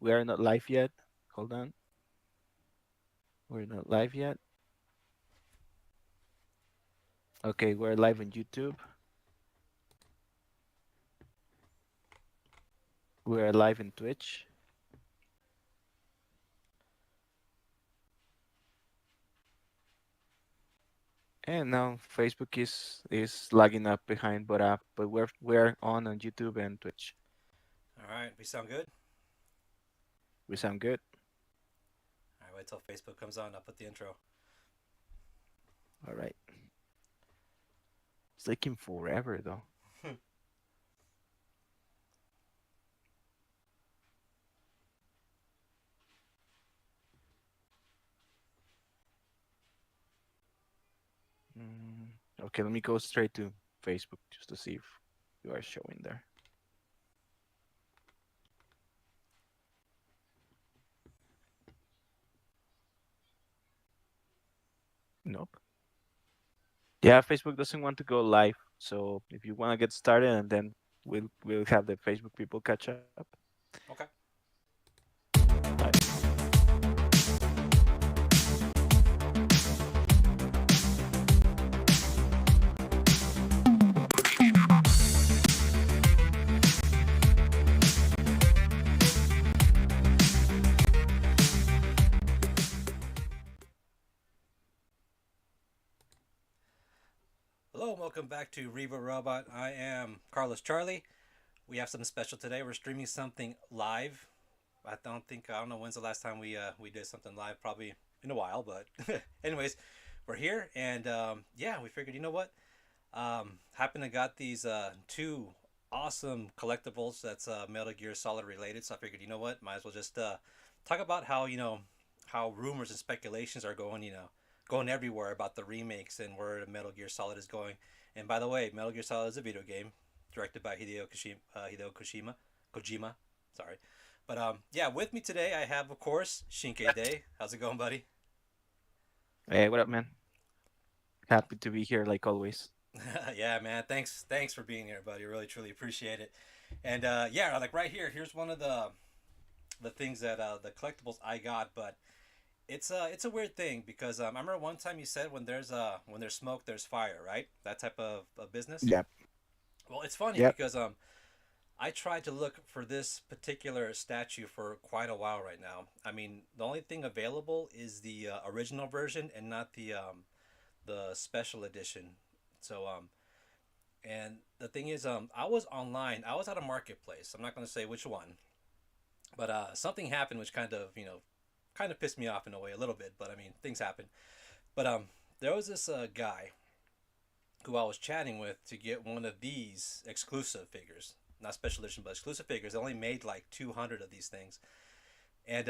We are not live yet. Hold on. We're not live yet. Okay, we're live on YouTube. We're live in Twitch. And now Facebook is lagging up behind, but we're on YouTube and Twitch. All right, we sound good. We sound good. All right, wait till Facebook comes on. I'll put the intro. All right. It's taking forever though. Mm, okay, let me go straight to Facebook just to see if you are showing there. Nope. Yeah, Facebook doesn't want to go live. So if you want to get started, and then we'll have the Facebook people catch up. Okay. All right. Hello, and welcome back to Reva Robot. I am Carlos Charlie. We have something special today. We're streaming something live. I don't know when's the last time we did something live. Probably in a while, but anyways, we're here, and yeah, we figured, you know what? Happened to got these two awesome collectibles that's Metal Gear Solid related. So I figured, you know what? Might as well just talk about how how rumors and speculations are going. Going everywhere about the remakes and where Metal Gear Solid is going. And by the way, Metal Gear Solid is a video game directed by Hideo Kojima. Sorry, but yeah, with me today I have, of course, Shinke Day. How's it going, buddy? Hey, what up, man? Happy to be here like always. Yeah, man. Thanks for being here, buddy. Really, truly appreciate it. And yeah, like right here, here's one of the things that the collectibles I got, but it's a weird thing because I remember one time you said when there's smoke, there's fire, right? That type of business. Yep. Well, it's funny Yep. because I tried to look for this particular statue for quite a while right now. I mean, the only thing available is the original version and not the special edition. So and the thing is, I was online. I was at a marketplace. I'm not going to say which one, but something happened which kind of pissed me off in a way a little bit. But I mean, things happen. But there was this guy who I was chatting with to get one of these exclusive figures, not special edition, but exclusive figures. They only made like 200 of these things, and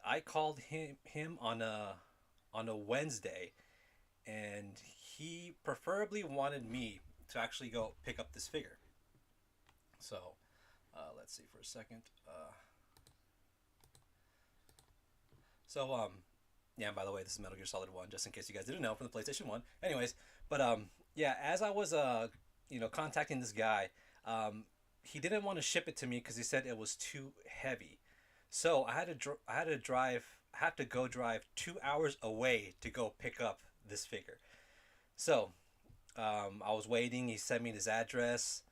I called him on a Wednesday, and he preferably wanted me to actually go pick up this figure. So let's see for a second. So yeah. And by the way, this is Metal Gear Solid One, just in case you guys didn't know, from the PlayStation One. Anyways, but yeah, as I was contacting this guy, he didn't want to ship it to me because he said it was too heavy. So I had to drive. I had to go drive 2 hours away to go pick up this figure. So I was waiting. He sent me his address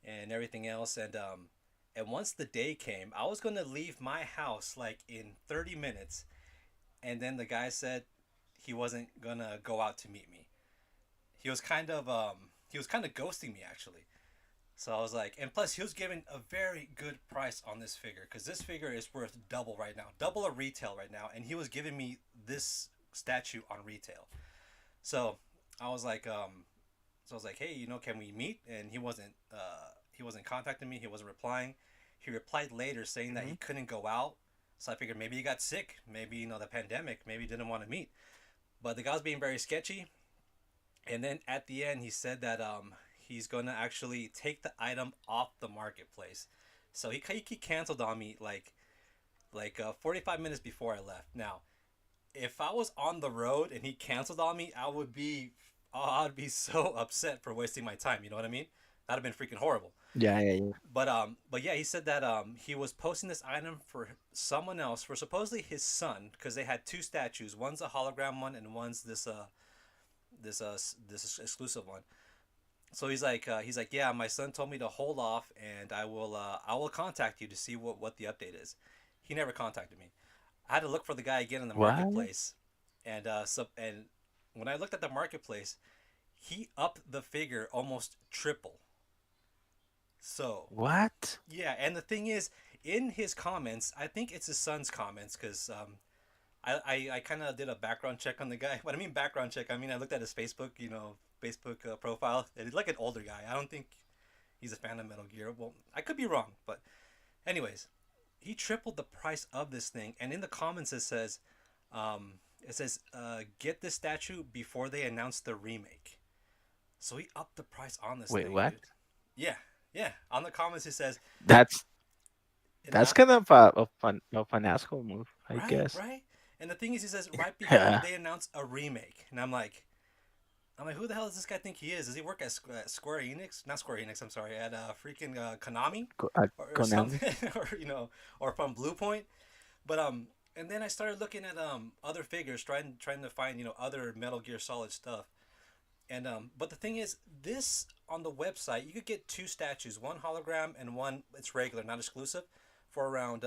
and everything else, and once the day came, I was gonna leave my house like in 30 minutes, and then the guy said he wasn't gonna go out to meet me. He was kind of ghosting me actually. So I was like, and plus he was giving a very good price on this figure because this figure is worth double right now, double a retail right now, and he was giving me this statue on retail. So I was like, hey, can we meet? And he wasn't contacting me. He wasn't replying. He replied later saying that Hmm. he couldn't go out. So I figured maybe he got sick. Maybe the pandemic. Maybe he didn't want to meet. But the guy was being very sketchy. And then at the end, he said that he's gonna actually take the item off the marketplace. So he canceled on me like 45 minutes before I left. Now, if I was on the road and he canceled on me, I'd be so upset for wasting my time. You know what I mean? That'd have been freaking horrible. Yeah, yeah, yeah. But yeah, he said that he was posting this item for someone else, for supposedly his son, because they had two statues. One's a hologram one, and one's this exclusive one. So he's like, yeah, my son told me to hold off, and I will contact you to see what the update is. He never contacted me. I had to look for the guy again in the What? marketplace, and when I looked at the marketplace, he upped the figure almost triple. So What? yeah, and the thing is, in his comments, I think it's his son's comments, because I kind of did a background check on the guy. When I mean background check, I mean I looked at his Facebook, Facebook profile, and he's like an older guy. I don't think he's a fan of Metal Gear. Well, I could be wrong, but anyways, he tripled the price of this thing, and in the comments get this statue before they announce the remake. So he upped the price on this Wait, thing, what? dude. Yeah, yeah. On the comments, he says, That's that's not kind of an asshole move, I right, guess. right. And the thing is, he says right before Yeah. they announce a remake, and I'm like, who the hell does this guy think he is? Does he work at Square Enix? Not Square Enix. I'm sorry, at freaking Konami, or Konami. something, or from Blue Point. But and then I started looking at other figures, trying to find other Metal Gear Solid stuff. And but the thing is, this on the website you could get two statues, one hologram and one it's regular, not exclusive, for around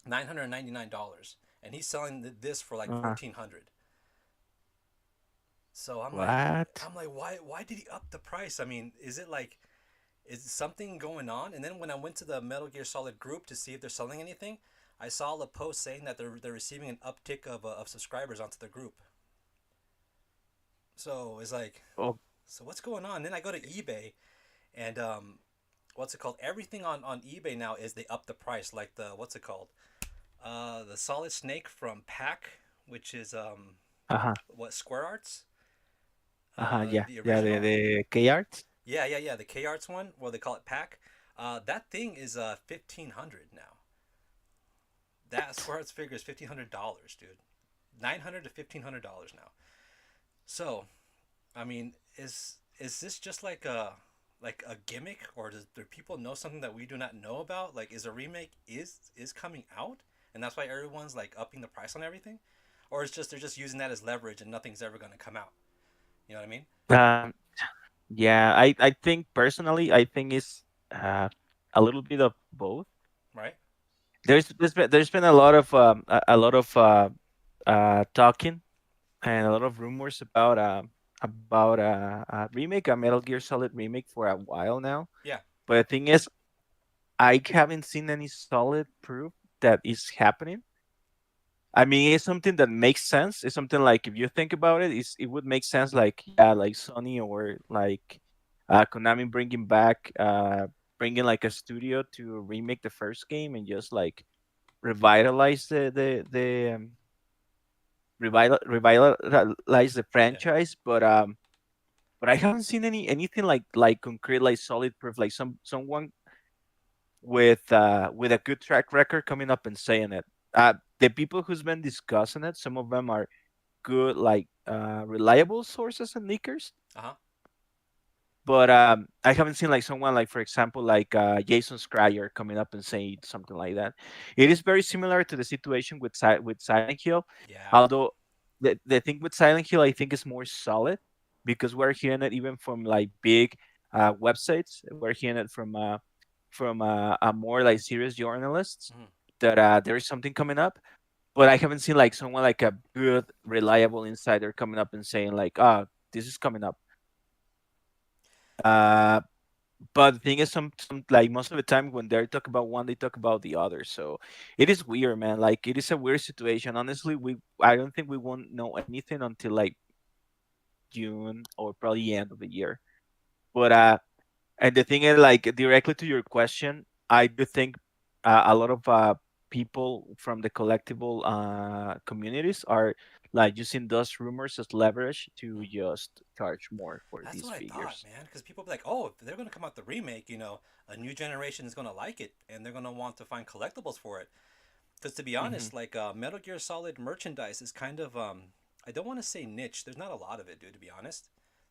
$999, and he's selling this for like Uh, 1,400. So what? I'm like, why did he up the price? I mean, is something going on? And then when I went to the Metal Gear Solid group to see if they're selling anything, I saw a post saying that they're receiving an uptick of subscribers onto the group. So it's like, Oh, so what's going on? Then I go to eBay, and what's it called? Everything on eBay now is they up the price. Like the what's it called? The Solid Snake from Pack, which is uh-huh. what Square Arts, Yeah. the Yeah, original. the K art. Yeah. The K Arts one, or they call it Pack. That thing is 1,500 now. That Square Arts figure is $1,500, dude. 900 to $1,500 now. So, I mean, is this just like a gimmick, or do people know something that we do not know about? Like, is a remake is coming out, and that's why everyone's like upping the price on everything, or it's just they're just using that as leverage and nothing's ever gonna come out. You know what I mean? Um, yeah, I think personally, I think it's a little bit of both. Right? There's been a lot of talking and a lot of rumors about a remake, a Metal Gear Solid remake for a while now. Yeah. But the thing is, I haven't seen any solid proof that is happening. I mean, it's something that makes sense. It's something like if you think about it, it would make sense. Like yeah, like Sony or like Konami bringing like a studio to remake the first game and just like revitalize revitalize the Yeah. franchise. But I haven't seen anything like concrete, like solid proof, like someone with a good track record coming up and saying it. The people who's been discussing it, some of them are good, like reliable sources and leakers. Uh huh. But I haven't seen like someone like, for example, like Jason Schreier coming up and saying something like that. It is very similar to the situation with Silent Hill, Yeah. although the thing with Silent Hill I think is more solid because we're hearing it even from like big websites. We're hearing it from a more like serious journalists Mm-hmm. that there is something coming up. But I haven't seen like someone like a good reliable insider coming up and saying like, "Ah, this is coming up." Uh, but the thing is, some like most of the time when they talk about one, they talk about the other. So it is weird, man. Like it is a weird situation. Honestly, I don't think we won't know anything until like June or probably the end of the year. But and the thing is, like directly to your question, I do think a lot of people from the collectible communities are like using those rumors as leverage to Mm-hmm. just charge more for That's these what I thought, figures. man. Because people be like, oh, if they're gonna come out the remake, a new generation is gonna like it, and they're gonna want to find collectibles for it. Because to be Hmm. honest, like Metal Gear Solid merchandise is kind of I don't want to say niche. There's not a lot of it, dude. To be honest,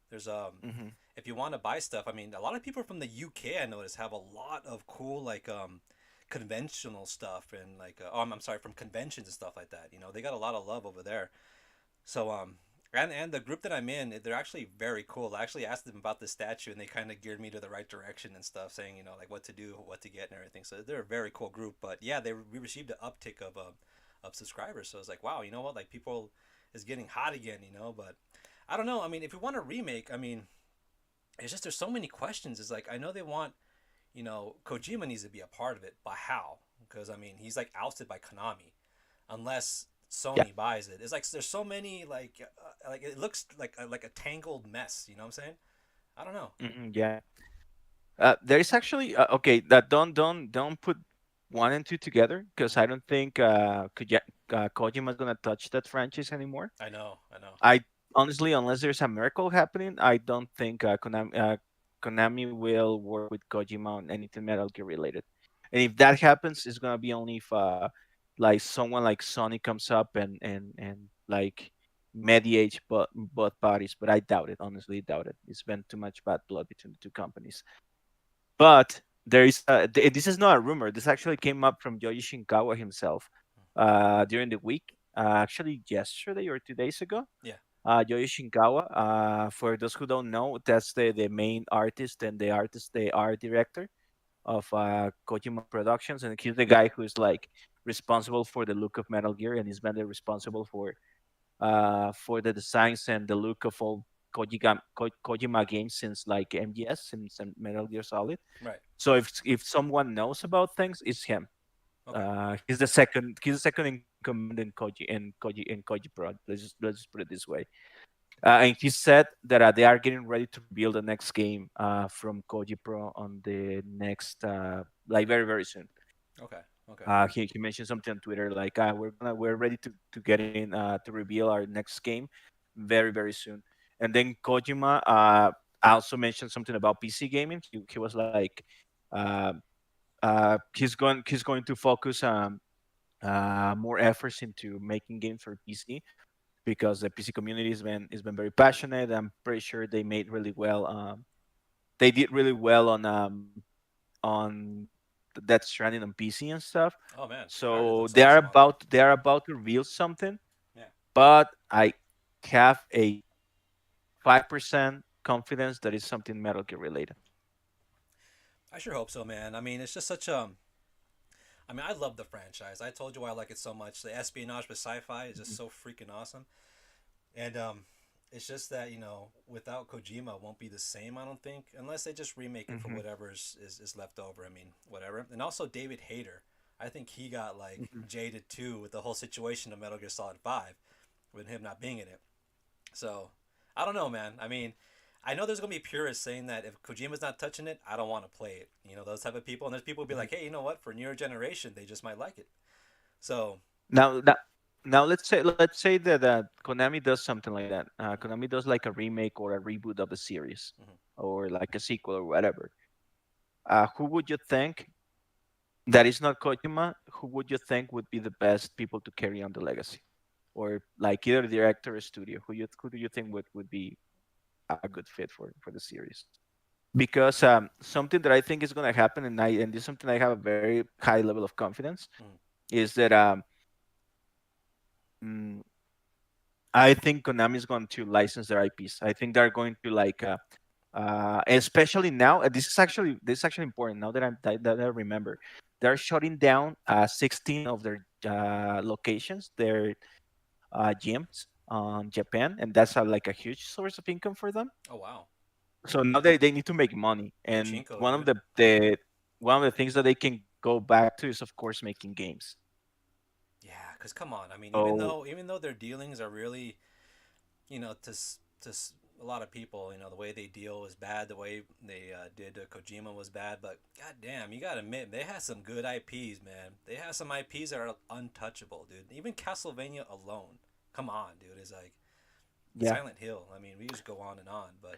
There's Hmm. if you want to buy stuff, I mean, a lot of people from the UK I notice have a lot of cool like conventional stuff and like I'm sorry, from conventions and stuff like that. You know, they got a lot of love over there. So and the group that I'm in, they're actually very cool. I actually asked them about the statue, and they kind of geared me to the right direction and stuff, saying like what to do, what to get, and everything. So they're a very cool group. But yeah, we received an uptick of subscribers. So it's like, wow, you know what? Like people is getting hot again, But I don't know. I mean, if we want a remake, I mean, it's just there's so many questions. It's like I know they want, Kojima needs to be a part of it, but how? Because I mean, he's like ousted by Konami, unless Yeah. Sony buys it. It's like there's so many like it looks like a tangled mess. You know what I'm saying? I don't know. Yeah. There is actually okay. That don't put one and two together because Mm-hmm. I don't think Kojima's gonna touch that franchise anymore. I know. I know. I honestly, unless there's a miracle happening, I don't think Konami will work with Kojima on anything Metal Gear related. And if that happens, it's gonna be only if like someone like Sony comes up and like mediates both parties. But I doubt it. Honestly, doubt it. It's been too much bad blood between the two companies. But there is this is not a rumor. This actually came up from Yoji Shinkawa himself during the week. Actually, yesterday or 2 days ago. Yeah. Yoji Shinkawa. For those who don't know, that's the main artist and the art director of Kojima Productions, and he's the guy who's like responsible for the look of Metal Gear, and he's been responsible for the designs and the look of all Kojima games since like MGS, since Metal Gear Solid. Right. So if someone knows about things, it's him. Okay. He's the second in command in Koji Pro. Let's just put it this way. And he said that they are getting ready to reveal the next game from Koji Pro on the next like very very soon. Okay. Okay. He mentioned something on Twitter like we're ready to get in to reveal our next game very very soon. And then Kojima also mentioned something about PC gaming. He was like uh, he's going to focus more efforts into making games for PC because the PC community has been very passionate. I'm pretty sure they made really well. They did really well on Death Stranding on PC and stuff. Oh man, Skyrim So looks they are awesome on there. about to reveal something, Yeah. but I have a 5% confidence that it's something Metal Gear related. I sure hope so, man. I mean, it's just such I mean, I love the franchise. I told you why I like it so much. The espionage with sci-fi is just Mhm. so freaking awesome. And it's just that without Kojima, it won't be the same. I don't think, unless they just remake it for Mhm. whatever is left over. I mean, whatever. And also David Hayter, I think he got like Mhm. jaded too with the whole situation of Metal Gear Solid 5, with him not being in it. So I don't know, man. I mean, I know there's gonna be purists saying that if Kojima's not touching it, I don't want to play it. Those type of people. And there's people who be Mhm. like, hey, you know what? For newer generation, they just might like it. So. Now, now, now let's say that Konami does something like that. Mhm, Konami does like a remake or a reboot of a series, mhm. or like a sequel or whatever. Who would you think that is not Kojima? Who would you think would be the best people to carry on the legacy, or like either director or studio? Who do you think would be a good fit for the series? Because something that I think is going to happen, and this is something I have a very high level of confidence, Mhm. is that mm, I think Konami is going to license their IPs. I think they're going to like, especially now. This is actually important. Now that I remember, they're shutting down 16 of their locations, their gyms on Japan, and that's like a huge source of income for them. Oh wow, So now they need to make money, and pachinko, one of dude. the things that they can go back to is of course making games. Yeah, cause come on. I mean, even So though even though their dealings are really, a lot of people, the way they deal was bad. The way they did Kojima was bad. But goddamn, you gotta admit they have some good IPs, man. They have some IPs that are untouchable, dude. Even Castlevania alone. Come on, dude. It's like yeah, Silent Hill. I mean, we just go on and on. But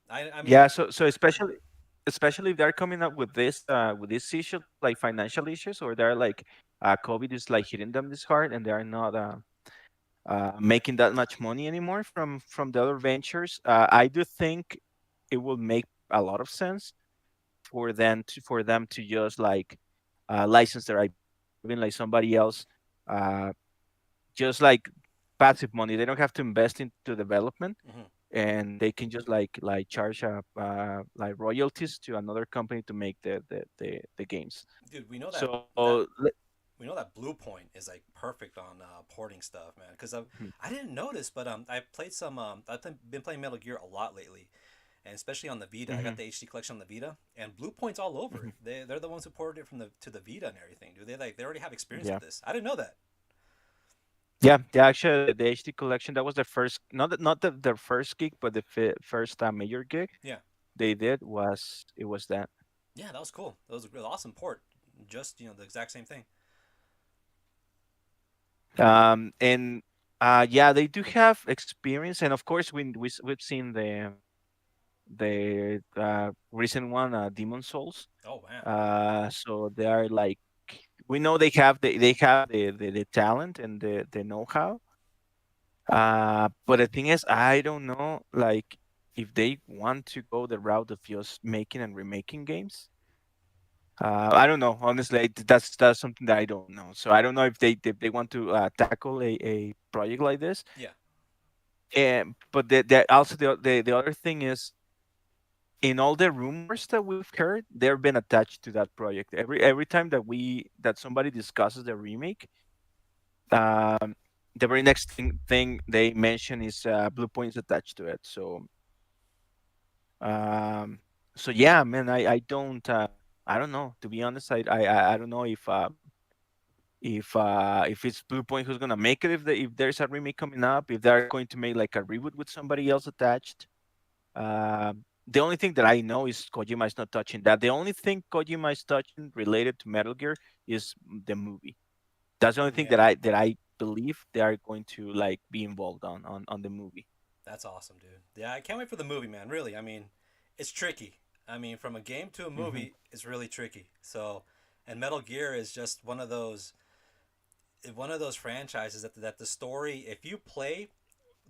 I mean, yeah. So especially if they're coming up with these issues like financial issues, or they're like COVID is like hitting them this hard, and they are not making that much money anymore from the other ventures. I do think it will make a lot of sense for them to just like license their IP or having like somebody else uh, just like passive money. They don't have to invest into development, Hmm. and they can just like charge like royalties to another company to make the games. Dude, we know that So we know that Blue Point is like perfect on porting stuff, man. Because mhm, I didn't notice, but I played some. Been playing Metal Gear a lot lately, and especially on the Vita. I got mhm, the HD collection on the Vita, and Blue Point's all over mhm. it. They're the ones who ported it from the to the Vita and everything. Do they already have experience with Yeah. this? I didn't know that. Yeah, actually, the HD collection that was the first, not the first gig, but the first major gig Yeah, they did was it was that. yeah, that was cool. That was a real awesome port. Just the exact same thing. And yeah, they do have experience, and of course, we've seen the recent one, Demon Souls. Oh man. So they are like we know they have the talent and the know-how. But the thing is, I don't know, like if they want to go the route of just making and remaking games. I don't know. Honestly, that's something that I don't know. So I don't know if they want to tackle a project like this. Yeah. And but also the other thing is in all the rumors that we've heard, they've been attached to that project. Every time that somebody discusses the remake, um, the very next thing they mention is Blue Points attached to it. Um, so yeah, man, I don't know. To be honest, I don't know if it's Blue Point who's gonna make it if there's a remake coming up, if they're going to make like a reboot with somebody else attached. The only thing that I know is Kojima is not touching that. The only thing Kojima is touching related to Metal Gear is the movie. That's the only thing Yeah. that I believe they are going to like be involved on the movie. That's awesome, dude. Yeah, I can't wait for the movie, man. Really, I mean, it's tricky. I mean, from a game to a Hmm. movie is really tricky. So, and Metal Gear is just one of those franchises that the story, if you play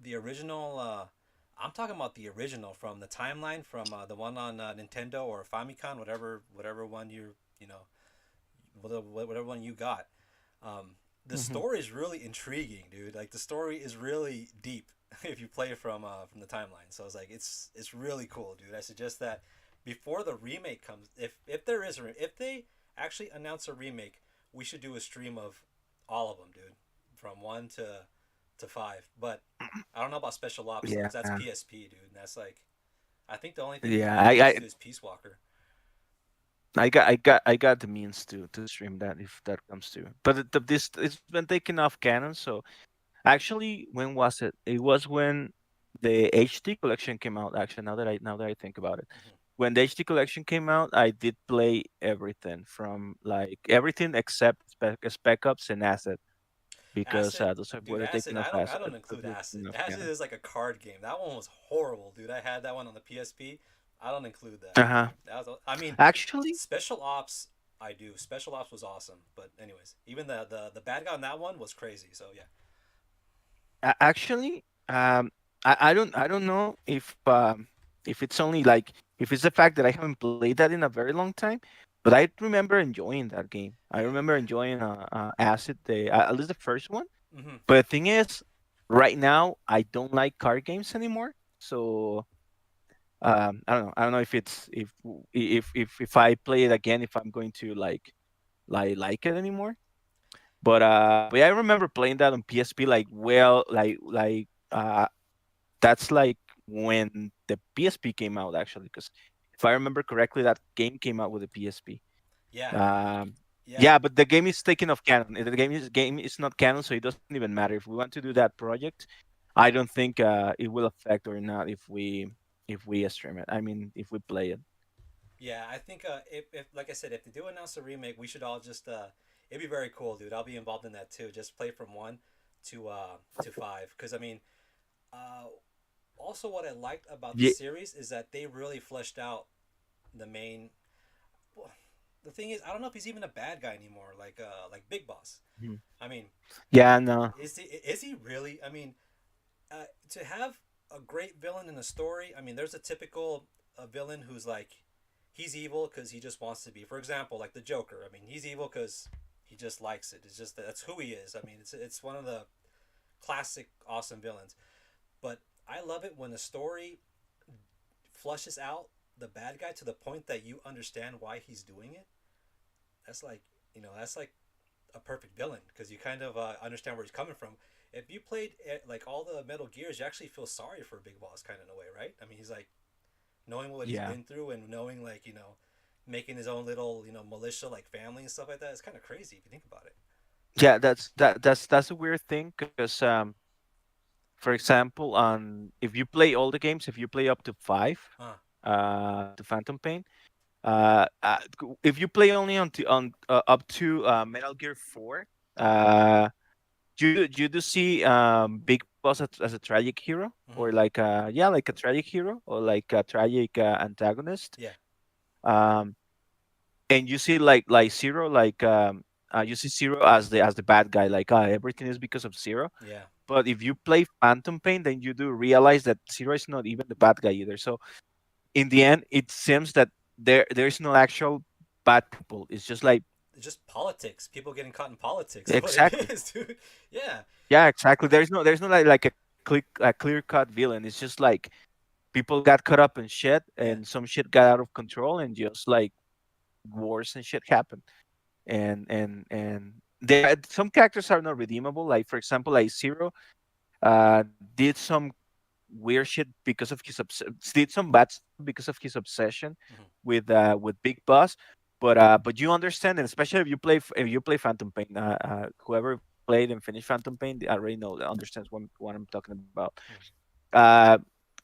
the original, I'm talking about the original from the timeline from the one on Nintendo or Famicom, whatever one you know whatever one you got. Um, the Hmm. story is really intriguing, dude. Like the story is really deep if you play from the timeline. So it's like it's really cool, dude. I suggest that before the remake comes, if there is if they actually announce a remake, we should do a stream of all of them, dude, from one to five. But I don't know about Special Ops though, Yeah, because that's PSP, dude. And that's like I think the only thing you yeah. can get close to is Peace Walker. I got the means to stream that if that comes to. But this it's been taken off canon. So actually, when was it? It was when the HD collection came out. Actually, now that I think about it, Mm-hmm. when the HD collection came out, I did play everything from like everything except Spec Ops and Asset because Acid, dude, were Acid. taken off I as don't include were taken Acid. off Acid canon. is like a card game. That one was horrible, dude. I had that one on the PSP. I don't include that. Uh huh. That was. I mean, Actually, Special Ops. I do. Special Ops was awesome, but anyways, even the bad guy on that one was crazy. So yeah. actually, I don't know if it's only like if it's the fact that I haven't played that in a very long time, but I remember enjoying that game. I Yeah. remember enjoying Acid, at least the first one. Mm-hmm. But the thing is, right now I don't like card games anymore. So I don't know if it's if I play it again, if I'm going to like it anymore. But yeah, I remember playing that on PSP like that's like when the PSP came out actually, because if I remember correctly, that game came out with the PSP. Yeah. Um, Yeah. yeah, but the game is taken off canon. The game is not canon, so it doesn't even matter. If we want to do that project, I don't think it will affect or not if we stream it. I mean, if we play it. Yeah. I think if like I said, if they do announce a remake, we should all just it'd be very cool, dude. I'll be involved in that too. Just play from one to five, because I mean, uh, also what I liked about the Yeah. series is that they really fleshed out the main. the thing is, I don't know if he's even a bad guy anymore. Like Big Boss. Mhm. I mean, Yeah, no. is he really? I mean, to have a great villain in a story. I mean, there's a typical villain who's like, he's evil because he just wants to be. For example, like the Joker. I mean, he's evil because he just likes it. It's just that's who he is. I mean, it's one of the classic awesome villains. But I love it when a story flushes out the bad guy to the point that you understand why he's doing it. That's like, that's like a perfect villain because you kind of understand where he's coming from. If you played like all the Metal Gears, you actually feel sorry for Big Boss kind of in a way, right? I mean, he's like knowing what he's Yeah. been through and knowing like making his own little militia like family and stuff like that. It's kind of crazy if you think about it. Yeah, that's a weird thing because for example, on if you play all the games, if you play up to 5, Huh? to Phantom Pain, if you play only on up to Metal Gear 4, uh, you do see Big Boss as a tragic hero, or Mm-hmm. like yeah, like a tragic hero, or like a tragic antagonist. Yeah. Um, and you see like Zero, like you see Zero as the bad guy, like everything is because of Zero. Yeah. But if you play Phantom Pain, then you do realize that Zero is not even the bad guy either. So in the end, it seems that there's no actual bad people. It's just like It's just politics. People getting caught in politics is what it exactly, is, dude. Yeah. yeah, exactly. There's no like a clear cut villain. It's just like people got caught up in shit, Yeah. and some shit got out of control, and just like wars and shit happened. And there some characters are not redeemable. Like for example, like Zero did some weird shit because of did some bad stuff because of his obsession Mm-hmm. with Big Boss. But you understand, and especially if you play Phantom Pain, whoever played and finished Phantom Pain already understands what I'm talking about. Uh,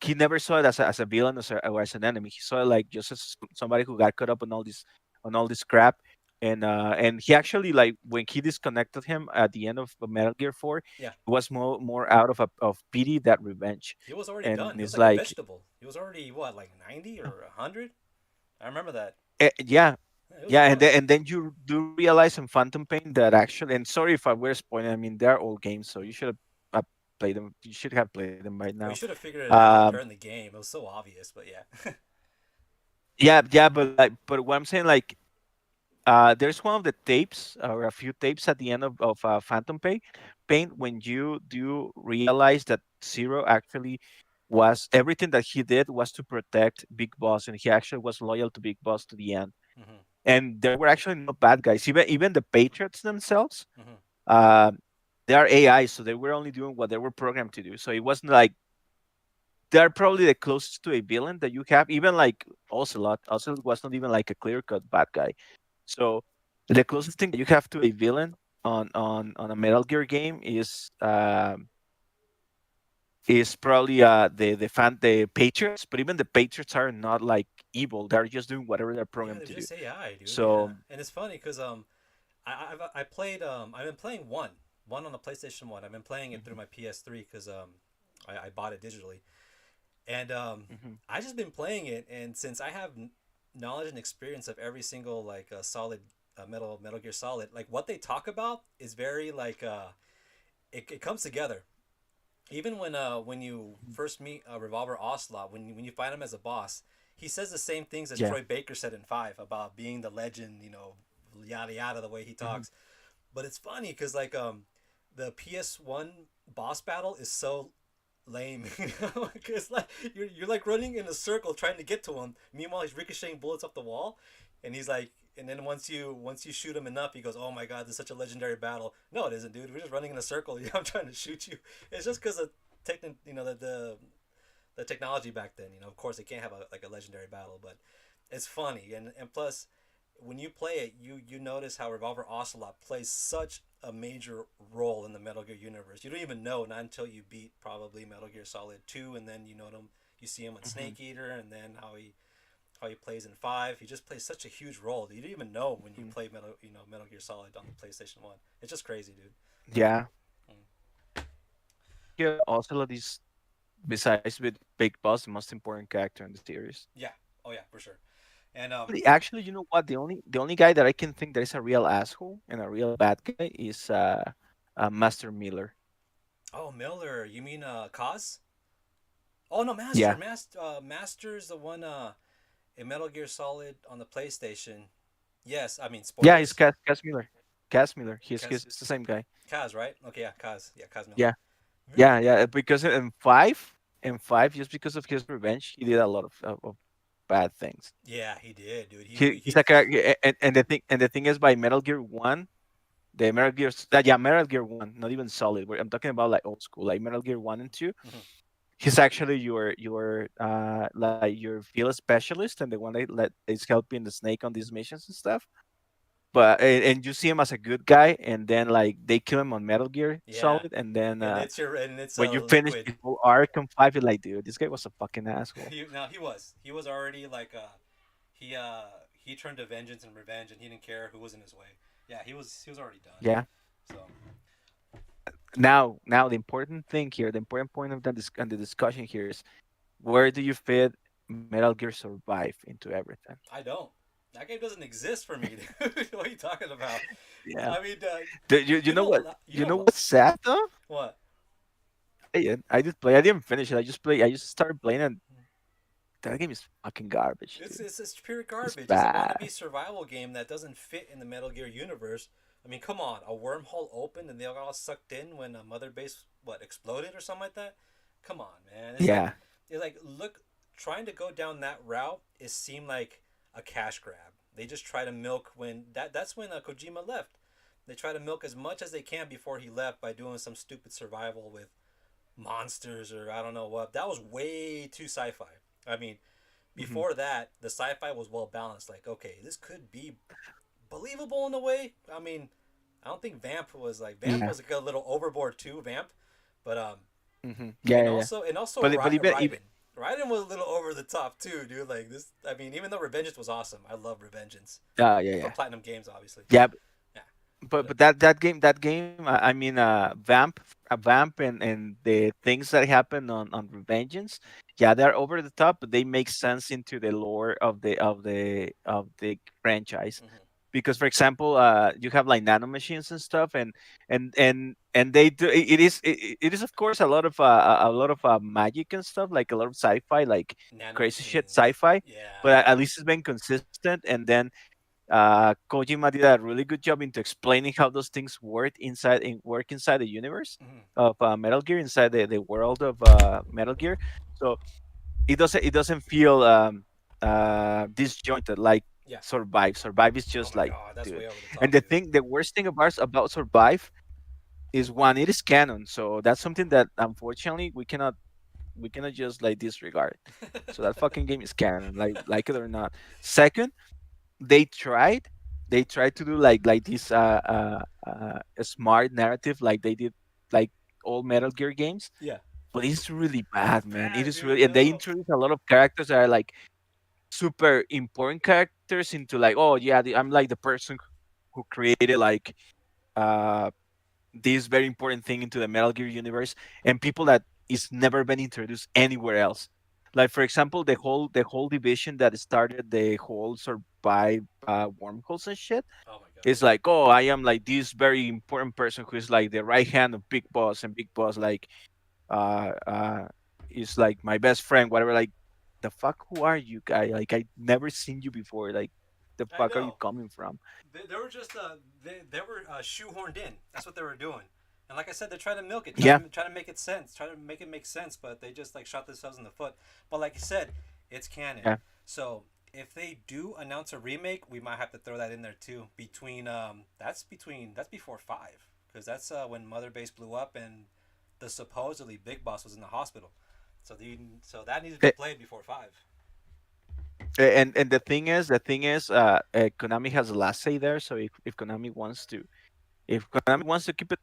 he never saw it as a villain or as an enemy. He saw it like just as somebody who got caught up on all this crap. And he actually, like, when he disconnected him at the end of Metal Gear 4, Yeah. it was more out of pity than revenge. He was already And done. He it's was like a like, vegetable. He was already what, like 90 or 100? I remember that. yeah, Yeah, it was yeah, gone. and then you do realize in Phantom Pain that actually, and sorry if I were spoiling, I mean they're old games, so you should have played them. You should have played them right Well, now. you should have figured it out Um, during the game. It was so obvious, but yeah. yeah, but what I'm saying, like, there's one of the tapes or a few tapes at the end of Phantom Pain when you do realize that Zero actually was everything that he did was to protect Big Boss, and he actually was loyal to Big Boss to the end. Mm-hmm. And there were actually no bad guys. Even the Patriots themselves, Mm-hmm. uh, they are AI, so they were only doing what they were programmed to do. So it wasn't like they're probably the closest to a villain that you have. Even like Ocelot, Ocelot was not even like a clear cut bad guy. So the closest thing that you have to a villain on a Metal Gear game is probably the Patriots, but even the Patriots are not like evil. They're just doing whatever they're Yeah, programmed they're to do. just AI, dude. Yeah, So and it's funny because I played I've been playing one on the PlayStation One. I've been playing it through mhm, my PS3 because I bought it digitally, and mhm, I just been playing it, and since I have knowledge and experience of every single like solid Metal Gear Solid, like what they talk about is very like it comes together. Even when you mhm, first meet Revolver Ocelot, when you find him as a boss, he says the same things that yeah, Troy Baker said in Five about being the legend, yada yada, the way he mhm, talks. But it's funny because like the PS1 boss battle is so lame, because like you're like running in a circle trying to get to him. Meanwhile, he's ricocheting bullets off the wall, and he's like, and then once you shoot him enough, he goes, "Oh my god, this is such a legendary battle." No, it isn't, dude. We're just running in a circle. Yeah, I'm trying to shoot you. It's just because of the technology back then. Of course, they can't have like a legendary battle, but it's funny, and plus, when you play it, you notice how Revolver Ocelot plays such a major role in the Metal Gear universe. You don't even know not until you beat probably Metal Gear Solid 2, and then you know him. You see him on mhm, Snake Eater, and then how he plays in 5. He just plays such a huge role. You don't even know when you mhm. play Metal Gear Solid on the PlayStation 1. It's just crazy, dude. Yeah. Mm. Yeah, Ocelot is, besides with Big Boss, the most important character in the series. Yeah. Oh yeah, for sure. And Actually, you know what? The only guy that I can think that is a real asshole and a real bad guy is Master Miller. oh, Miller, you mean Kaz? Oh no, Yeah, Master's the one in Metal Gear Solid on the PlayStation. Yes, I mean yeah, he's spoilers. Cas Miller. Cas Miller. Kaz, He's the same guy. Kaz, right? Okay, yeah, Kaz. Yeah, Kaz Miller. Yeah, Really? yeah, yeah. Because in five, just because of his revenge, he did a lot of bad things. Yeah, he did, dude. He's a character, and the thing is, by Metal Gear One, the Metal Gear, yeah, Metal Gear One, not even Solid. I'm talking about like old school, like Metal Gear One and Two. Mhm. He's actually like your field specialist and the one that is helping the Snake on these missions and stuff. But and you see him as a good guy, and then like they kill him on Metal Gear Yeah, Solid, and then and it's when you finish Liquid. the whole arc on five, you're like, dude, this guy was a fucking asshole. Now he was already like he uh he turned to vengeance and revenge, and he didn't care who was in his way. Yeah, he was already done. Yeah. So Now the important thing here, the important point of the discussion here is, where do you fit Metal Gear Survive into everything? I don't. That game doesn't exist for me, dude. What are you talking about? Yeah. I mean, You you know don't what? you You don't know what's sad though? what? I did play it. I did play. I didn't finish it. I just play. I just started playing, and that game is fucking garbage, dude. It's pure It's garbage. It's a wannabe bad. survival game that doesn't fit in the Metal Gear universe. I mean, come on, a wormhole opened and they all got sucked in when a mother base exploded or something like that. Come on, man. Yeah. It's like look, trying to go down that route it seemed like a cash grab. They just try to milk when that's when Kojima left. They try to milk as much as they can before he left by doing some stupid survival with monsters or I don't know what. That was way too sci-fi. I mean, Hmm. before that, the sci-fi was well balanced. Like, okay, this could be believable in a way. I mean, I don't think Vamp Yeah. was like a little overboard too, Vamp, but Yeah. Yeah. Yeah. and also But even Raiden. Raiden was a little over the top too, dude. Like this, I mean, even though Revengeance was awesome, I love Revengeance yeah. from Yeah. Platinum Games, obviously. Yeah. Yeah, But but that game, I mean, Vamp and the things that happen on Revengeance, yeah, they're over the top, but they make sense into the lore of the franchise. mm-hmm. Because, for example, you have like nanomachines and stuff, and they do it is of course a lot of magic and stuff, like a lot of sci-fi, like crazy shit Nanomachines. sci-fi, Yeah, but at least it's been consistent. And then Kojima did a really good job into explaining how those things work inside the universe mm-hmm. of Metal Gear, inside the world of Metal Gear. So it doesn't feel disjointed like Yeah. Survive. Survive is Oh just my like, god, that's dude. way over the And top, the dude. thing, the worst thing about Survive is, one, it is canon, so that's something that unfortunately we cannot just like disregard. So that fucking game is canon, like it or not. Second, they tried they tried to do like this a smart narrative, like they did like all Metal Gear games, Yeah. but it's really bad, It's man. It bad, is dude. really, and they No. introduce a lot of characters that are like super important characters into, like, oh yeah, I'm like the person who created like uh this very important thing into the Metal Gear universe, and people that is never been introduced anywhere else. Like, for example, the whole division that started the whole survive wormholes and shit. Oh my god. It's like, oh, I am like this very important person who is like the right hand of Big Boss, and Big Boss like uh uh is like my best friend, whatever. Like, the fuck, who are you, guy? Like, I never seen you before. Like, the I fuck are you know. coming from? They were just they were shoehorned in. That's what they were doing. And like I said, they're trying to milk it, Yeah, try to make it sense, try to make it make sense, but they just like shot themselves in the foot. But like I said, it's canon. yeah. So if they do announce a remake, we might have to throw that in there too. That's before five, because that's when Mother Base blew up and the supposedly Big Boss was in the hospital. So that needs to be Eh, played before five. and the thing is, Konami has the last say there. So if Konami wants to keep it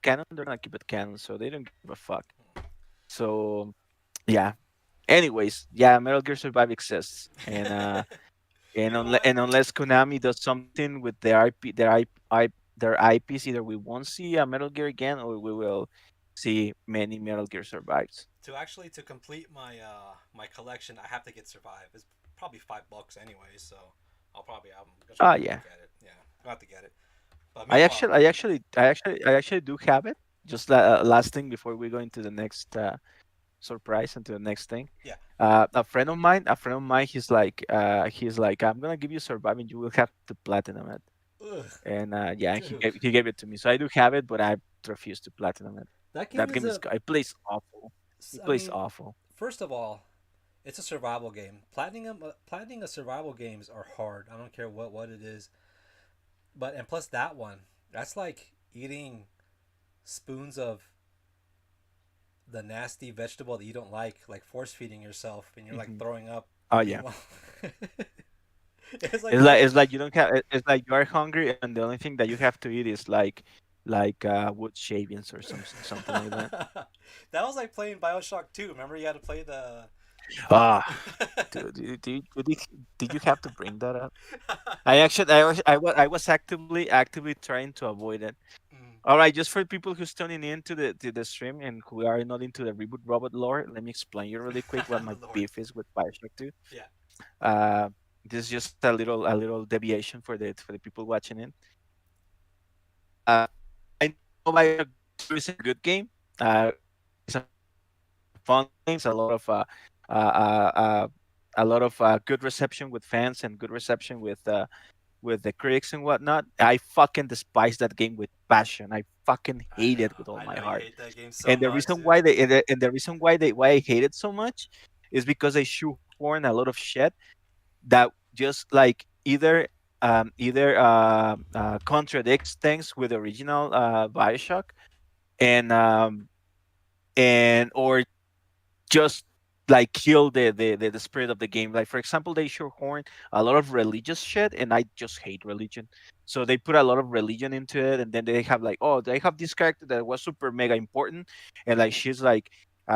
canon, they're gonna keep it canon. So they don't give a fuck. So yeah. Anyways, yeah, Metal Gear Survive exists, and You know what? unless Konami does something with their IPs, either we won't see a Metal Gear again, or we will see many Metal Gear Survives. To actually to complete my my collection, I have to get Survive. probably $5 anyway. So I'm just Oh gonna have to yeah. look at it. Yeah, I'll have to get it. But meanwhile, I actually do have it. Just last thing before we go into the next surprise and to the next thing. yeah, A friend of mine, he's like, I'm gonna give you survive and you will have to platinum it. ugh, And yeah, dude, he gave it to me, so I do have it, but I refuse to platinum it. that game That is game is a. it plays awful. It I plays mean, awful. first of all, it's a survival game. Planning a survival games are hard. I don't care what it is. But and plus that one, that's like eating spoons of the nasty vegetable that you don't like force feeding yourself, and you're like Hmm. throwing up. Oh yeah, Meanwhile, it's like eating. it's like you don't have. It's like you are hungry and the only thing that you have to eat is like wood shavings or something like that. That was like playing Bioshock 2. Remember, you had to play the. Ah, dude, did you have to bring that up? I was actively trying to avoid it. Mm. All right, just for people who's tuning in to the stream and who are not into the reboot robot lore, let me explain you really quick what my Lord. beef is with Bioshock 2. Yeah. Uh, this is just a little deviation for the people watching it. I know Bioshock 2 is a good game. It's a fun game. It's uh, uh, uh, a lot of good reception with fans and good reception with the critics and whatnot. I fucking despise that game with passion. I fucking I hate know. it with all I my know you heart. hate that game so And the much, reason dude. why the reason why I hate it so much is because they shoehorn a lot of shit that just like either contradicts things with the original Bioshock and or just like kill the spirit of the game. Like for example, they shoehorn a lot of religious shit, and I just hate religion. So they put a lot of religion into it, and then they have like, oh, they have this character that was super mega important, and like she's like.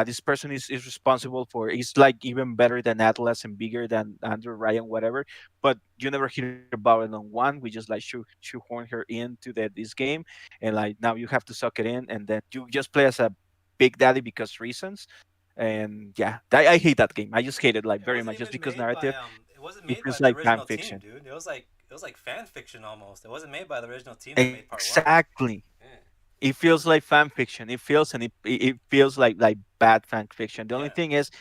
This person is responsible for. He's like even better than Atlas and bigger than Andrew Ryan, whatever. But you never hear about it on one. We just like shoehorn her into this game, and like now you have to suck it in, and then you just play as a Big Daddy because reasons. And yeah, I hate that game. I just hate it like It very wasn't much just even because made by narrative. it wasn't It made by feels the like fan original team, fiction. dude. It was like fan fiction almost. It wasn't made by the original team that made part 1. Exactly. Yeah. It feels like fan fiction. It feels and it feels like bad fan fiction. The only Yeah. thing is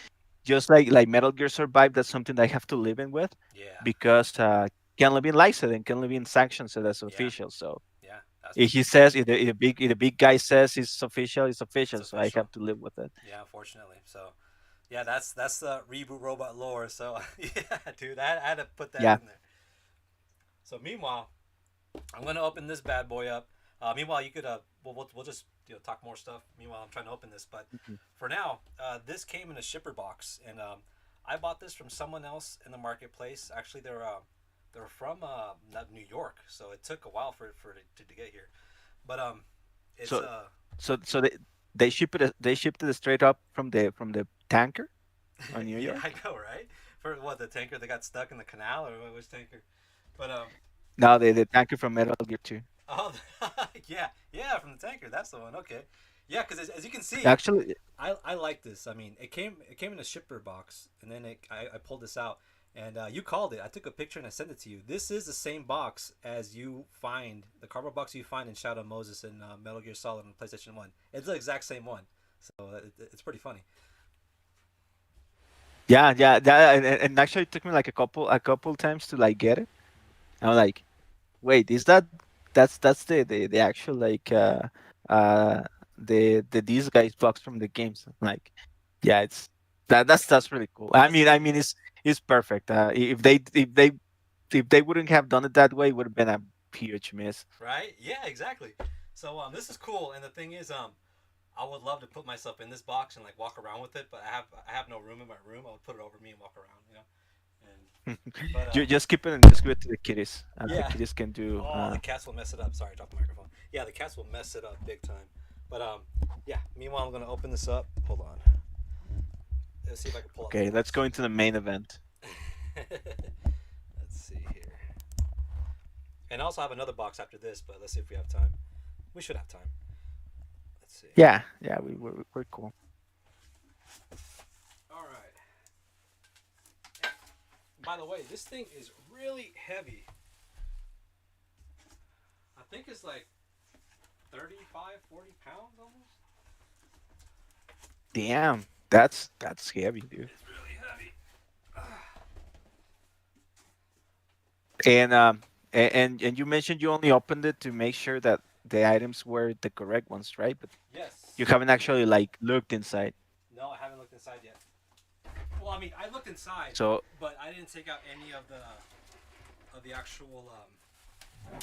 just like Metal Gear Survive. That's something that I have to live in with Yeah. because Ken Levine likes it and Ken Levine sanctions it as Yeah. official. So Yeah. That's for if he sure. says if the big guy says it's It's official. So I official. have to live with it. Yeah, unfortunately. So yeah, that's the reboot robot lore. So yeah, dude, I had to put that Yeah. in there. So meanwhile, I'm gonna open this bad boy up. Meanwhile, you could we'll just talk more stuff. Meanwhile, I'm trying to open this, but Mhm. for now, this came in a shipper box, and I bought this from someone else in the marketplace. Actually, they're from New York, so it took a while for it to get here. But it's So so they shipped it straight up from the tanker on New yeah, I York. know, right? For what, the tanker that got stuck in the canal, or which tanker? But Now the tanker from Metal Gear 2. oh, yeah, yeah, from the tanker. That's the one. Okay, yeah, because as you can see, Actually, I like this. I mean, it came in a shipper box, and then I pulled this out, and you called it. I took a picture and I sent it to you. This is the same box as you find the cardboard box you find in Shadow of Moses and Metal Gear Solid on PlayStation 1. It's the exact same one, so it's pretty funny. yeah, and actually it took me like a couple times to like get it. I'm like, wait, is that's the actual like uh the these guys box from the games. Like, yeah, it's that's really cool. That's I mean it's perfect. If they wouldn't have done it that way, it would have been a huge miss. right. Yeah, exactly. So this is cool, and the thing is, I would love to put myself in this box and like walk around with it, but I have no room in my room. I would put it over me and walk around, And but You just keep it and just give it to the kiddies. The yeah. kiddies can do. Oh, the cats will mess it up. Sorry, drop the microphone. Yeah, the cats will mess it up big time. But yeah. Meanwhile, I'm gonna open this up. Hold on. Let's see if I can pull out the Okay, let's box. go into the main event. Let's see here. And I also have another box after this, but let's see if we have time. We should have time. Let's see. Yeah, yeah, we're cool. All right. By the way, this thing is really heavy. I think it's like 35, 40 pounds almost. Damn, that's heavy, dude. It's really heavy. And and you mentioned you only opened it to make sure that the items were the correct ones, right? But Yes. you haven't actually like looked inside. No, I haven't looked inside yet. Well, I mean, I looked inside, So but I didn't take out any of the actual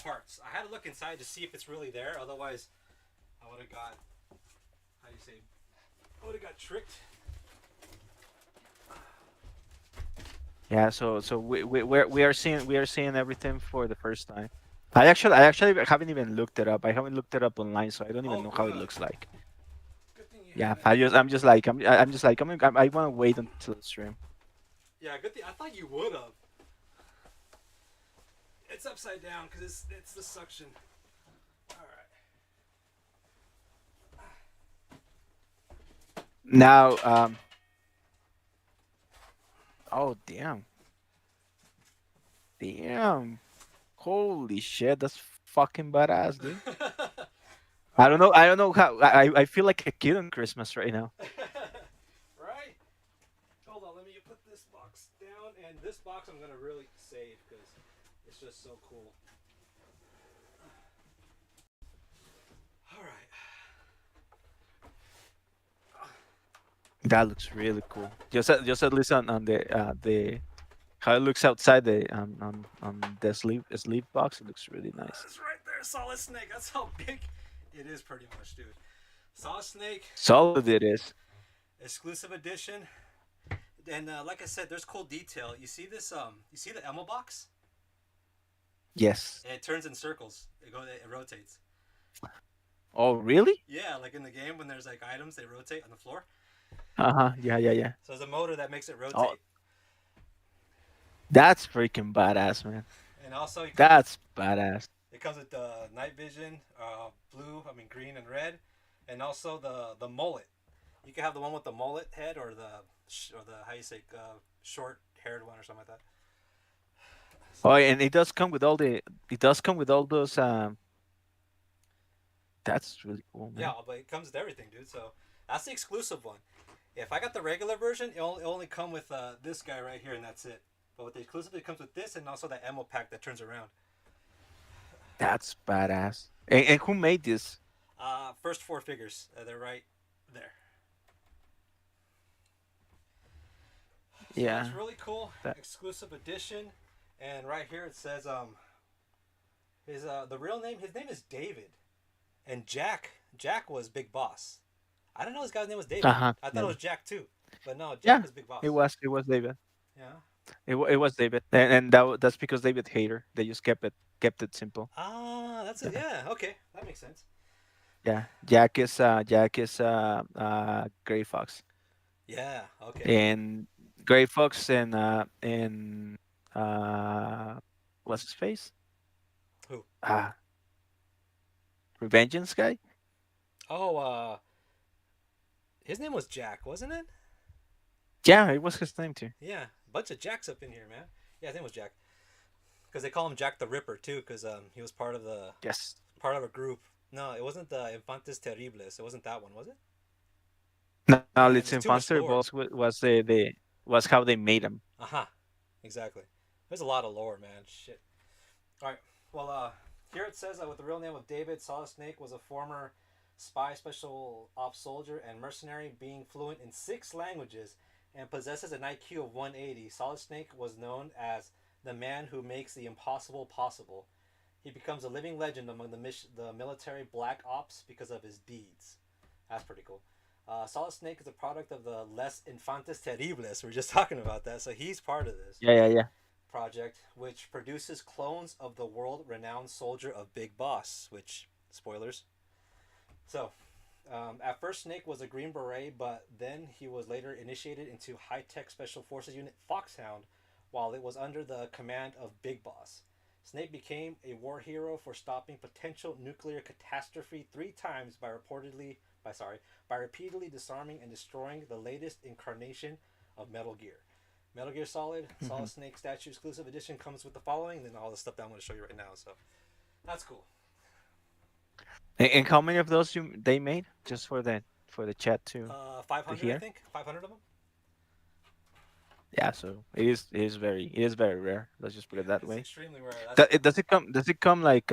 parts. I had to look inside to see if it's really there. Otherwise, I would have got, how do you say, I would have got tricked. yeah, so we are seeing everything for the first time. I actually haven't even looked it up. I haven't looked it up online, so I don't even Oh, know how it good. looks like. Good thing you Yeah, haven't. I'm just like I'm just like I want to wait until the stream. Yeah, good thing. I thought you would have. It's upside down because it's the suction. All right. Now, oh damn, damn, holy shit, that's fucking badass, dude. All right. I don't know how I feel like a kid on Christmas right now. Right. Hold on. Let me put this box down, and this box I'm gonna really save because it's just so cool. All right. That looks really cool. Just at least on the how it looks outside the on the sleeve box, it looks really nice. It's right there, Solid Snake. That's how big it is, pretty much, dude. Solid Snake, Solid it is. exclusive edition, and like I said, there's cool detail. You see this? You see the ammo box? Yes. And it turns in circles. It rotates. Oh really? Yeah, like in the game when there's like items, they rotate on the floor. Uh-huh. Yeah, yeah, yeah. So there's a motor that makes it Oh, rotate. that's freaking badass, man. And also That's badass. it comes with the night vision, blue, I mean green and red, and also the mullet. You can have the one with the mullet head or the how you say short haired one or something like that. So, Oh, and it does come with all those that's really cool, yeah, man. but it comes with everything, dude. So that's the exclusive one. If I got the regular version, it only come with this guy right here, and that's it. But with the exclusive, it comes with this and also that ammo pack that turns around. That's badass. And who made this? First four figures, they're right there. So it's Yeah. really cool, That exclusive edition, and right here it says his the real name. His name is David, and Jack was Big Boss. I didn't know this guy's name was David. uh-huh. I thought Yeah. it was Jack too, but no, Jack Yeah. is Big Boss. It was David. Yeah. It was David. And that's because David Hater. They just kept it simple. Ah, that's it. Yeah. Yeah. Okay, that makes sense. Yeah. Jack is Gray Fox. Yeah. Okay. And Gray Fox and uh what's his face? Who? Ah, Revengeance guy? Oh, his name was Jack, wasn't it? Yeah, it was his name too. Yeah, bunch of Jacks up in here, man. Yeah, his name was Jack. Because they call him Jack the Ripper too, because he was Yes. part of a group. No, it wasn't the Infantes Terribles. It wasn't that one, was it? Now Man, Let's there's too much Infantry lore. was the was how they made him. Aha, exactly. There's a lot of lore, man. Shit. All right. Well, here it says that with the real name of David, Solid Snake was a former spy, special ops soldier, and mercenary, being fluent in 6 languages and possesses an IQ of 180. Solid Snake was known as the man who makes the impossible possible. He becomes a living legend among the military black ops because of his deeds. That's pretty cool. Solid Snake is a product of the Les Infantes Terribles. We are just talking about that, so he's part of this Yeah, yeah, yeah. project, which produces clones of the world renowned soldier of Big Boss, which, spoilers. So, at first, Snake was a Green Beret, but then he was later initiated into high tech Special Forces Unit Foxhound while it was under the command of Big Boss. Snake became a war hero for stopping potential nuclear catastrophe 3 times by repeatedly disarming and destroying the latest incarnation of Metal Gear. Metal Gear Solid, Hmm. Solid Snake Statue Exclusive Edition comes with the following, and then all the stuff that I'm going to show you right now. So that's cool. And how many of those they made just for the chat to 500, I hear? think. 500 of them. Yeah, so it is very rare. Let's just put Yeah, it that it's way. extremely rare. That's Does it come like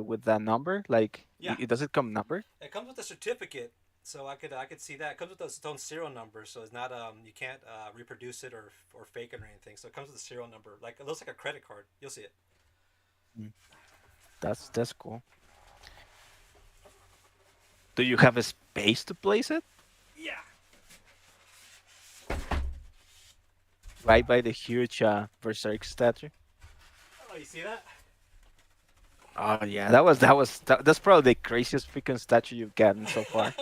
with that number? Like yeah. does it come numbered? It comes with a certificate, so I could see that. It comes with its own serial number, so it's not you can't reproduce it or fake it or anything. So it comes with a serial number, like it looks like a credit card. You'll see it. Mm, that's cool. Do you have a space to place it? Yeah. Right by the huge Berserk statue? Oh, you see that? Oh yeah, that's probably the craziest freaking statue you've gotten so far.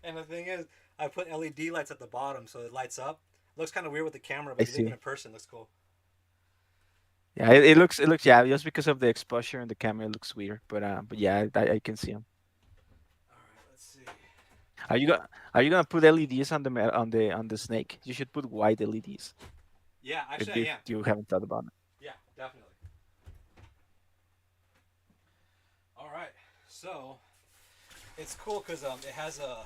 And the thing is, I put LED lights at the bottom so it lights up. Looks kind of weird with the camera, I but if you look at it see. in person, it looks cool. Yeah, it looks yeah, just because of the exposure in the camera it looks weird, but yeah, I can see them. All right, let's see. Are you gonna put LEDs on the snake? You should put white LEDs Yeah, if actually, I if am. you haven't thought about it. Yeah, definitely. All right, so it's cool because it has a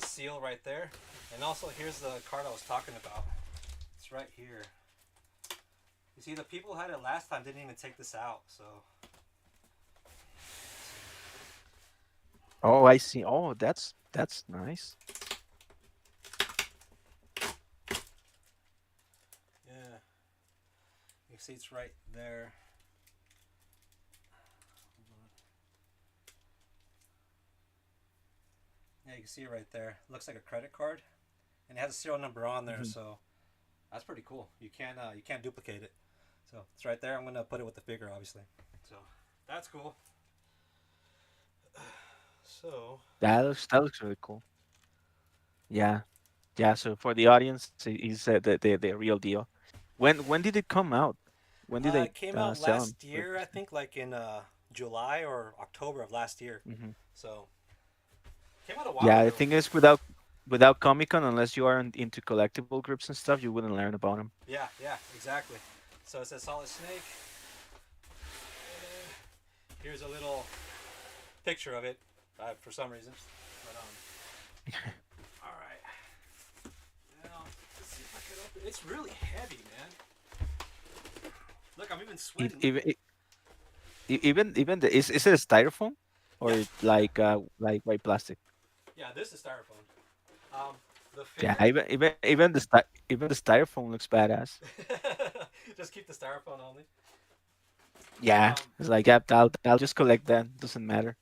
seal right there, and also here's the card I was talking about. It's right here. You see, the people who had it last time didn't even take this out, so Oh, I see. Oh, that's nice. yeah, you see it's right there. Yeah, you can see it right there. Looks like a credit card, and it has a serial number on there, Mhm. so that's pretty cool. You can't duplicate it. So it's right there. I'm gonna put it with the figure, obviously. So that's cool. So That looks really cool. Yeah, yeah. So for the audience, is the real deal. When did it come out? When did they it came out sell them? last year, I think, like in July or October of last year. Hmm. So came out a while Yeah, the ago. thing is, without Comic Con, unless you are into collectible groups and stuff, you wouldn't learn about them. Yeah, yeah, exactly. So it says Solid Snake. Here's a little picture of it, for some reason. But all right. Now let's see if I can open. It's really heavy, man. Look, I'm even It, sweating. even even is it a styrofoam Yeah, or yeah, like white plastic? yeah. This is styrofoam. The Yeah, figure. even the styrofoam looks badass. Just keep the styrofoam only. Yeah, Um, it's like yeah, I'll just collect that. Doesn't matter.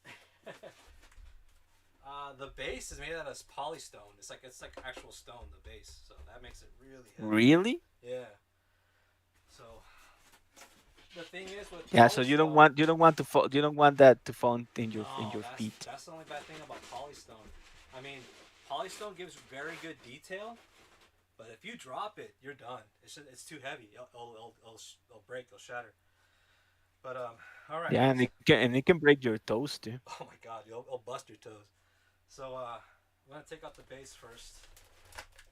the base is made out of polystone. It's like actual stone. The base, so that makes it really heavy. Really? Yeah. So the thing is with Yeah. So you don't polystone. want you don't want that to fall in No, your that's feet. that's the only bad thing about polystone. I mean, polystone gives very good detail, but if you drop it, you're done. It's too heavy. It'll break. It'll shatter. But all right. Yeah, and it can break your toes too. Oh my God, it'll bust your toes. So I'm gonna take out the base first.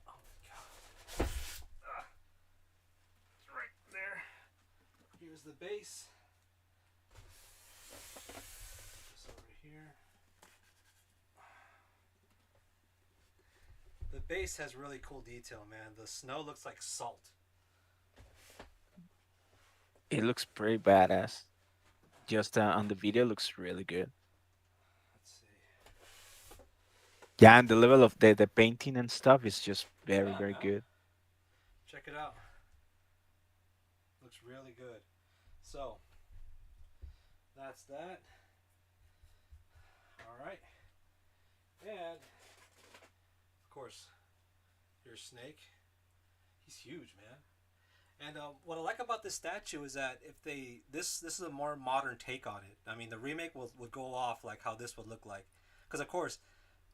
Oh my God. It's right there. Here's the base. This over here. The base has really cool detail, man. The snow looks like salt. It looks pretty badass. Just on the video, looks really good. Let's see. Yeah, and the level of the painting and stuff is just very Yeah, very man. good. Check it out. Looks really good. So that's that. All right. And of course, here's Snake. He's huge, man. And what I like about this statue is that if they this is a more modern take on it. I mean, the remake would go off like how this would look like, because of course,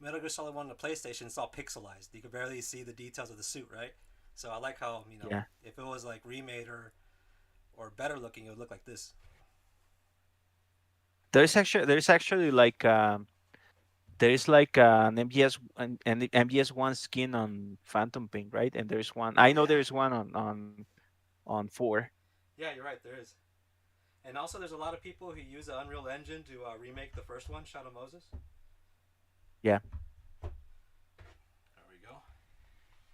Metal Gear Solid One on the PlayStation it's all pixelized. You can barely see the details of the suit, right? So I like how Yeah. if it was like remade or better looking, it would look like this. There's actually like there's like an MGS1 skin on Phantom Pink, right? And there's one. I Oh know yeah, there's one on four. yeah, you're right. There is, and also there's a lot of people who use the Unreal Engine to remake the first one, Shadow Moses. Yeah, There we go.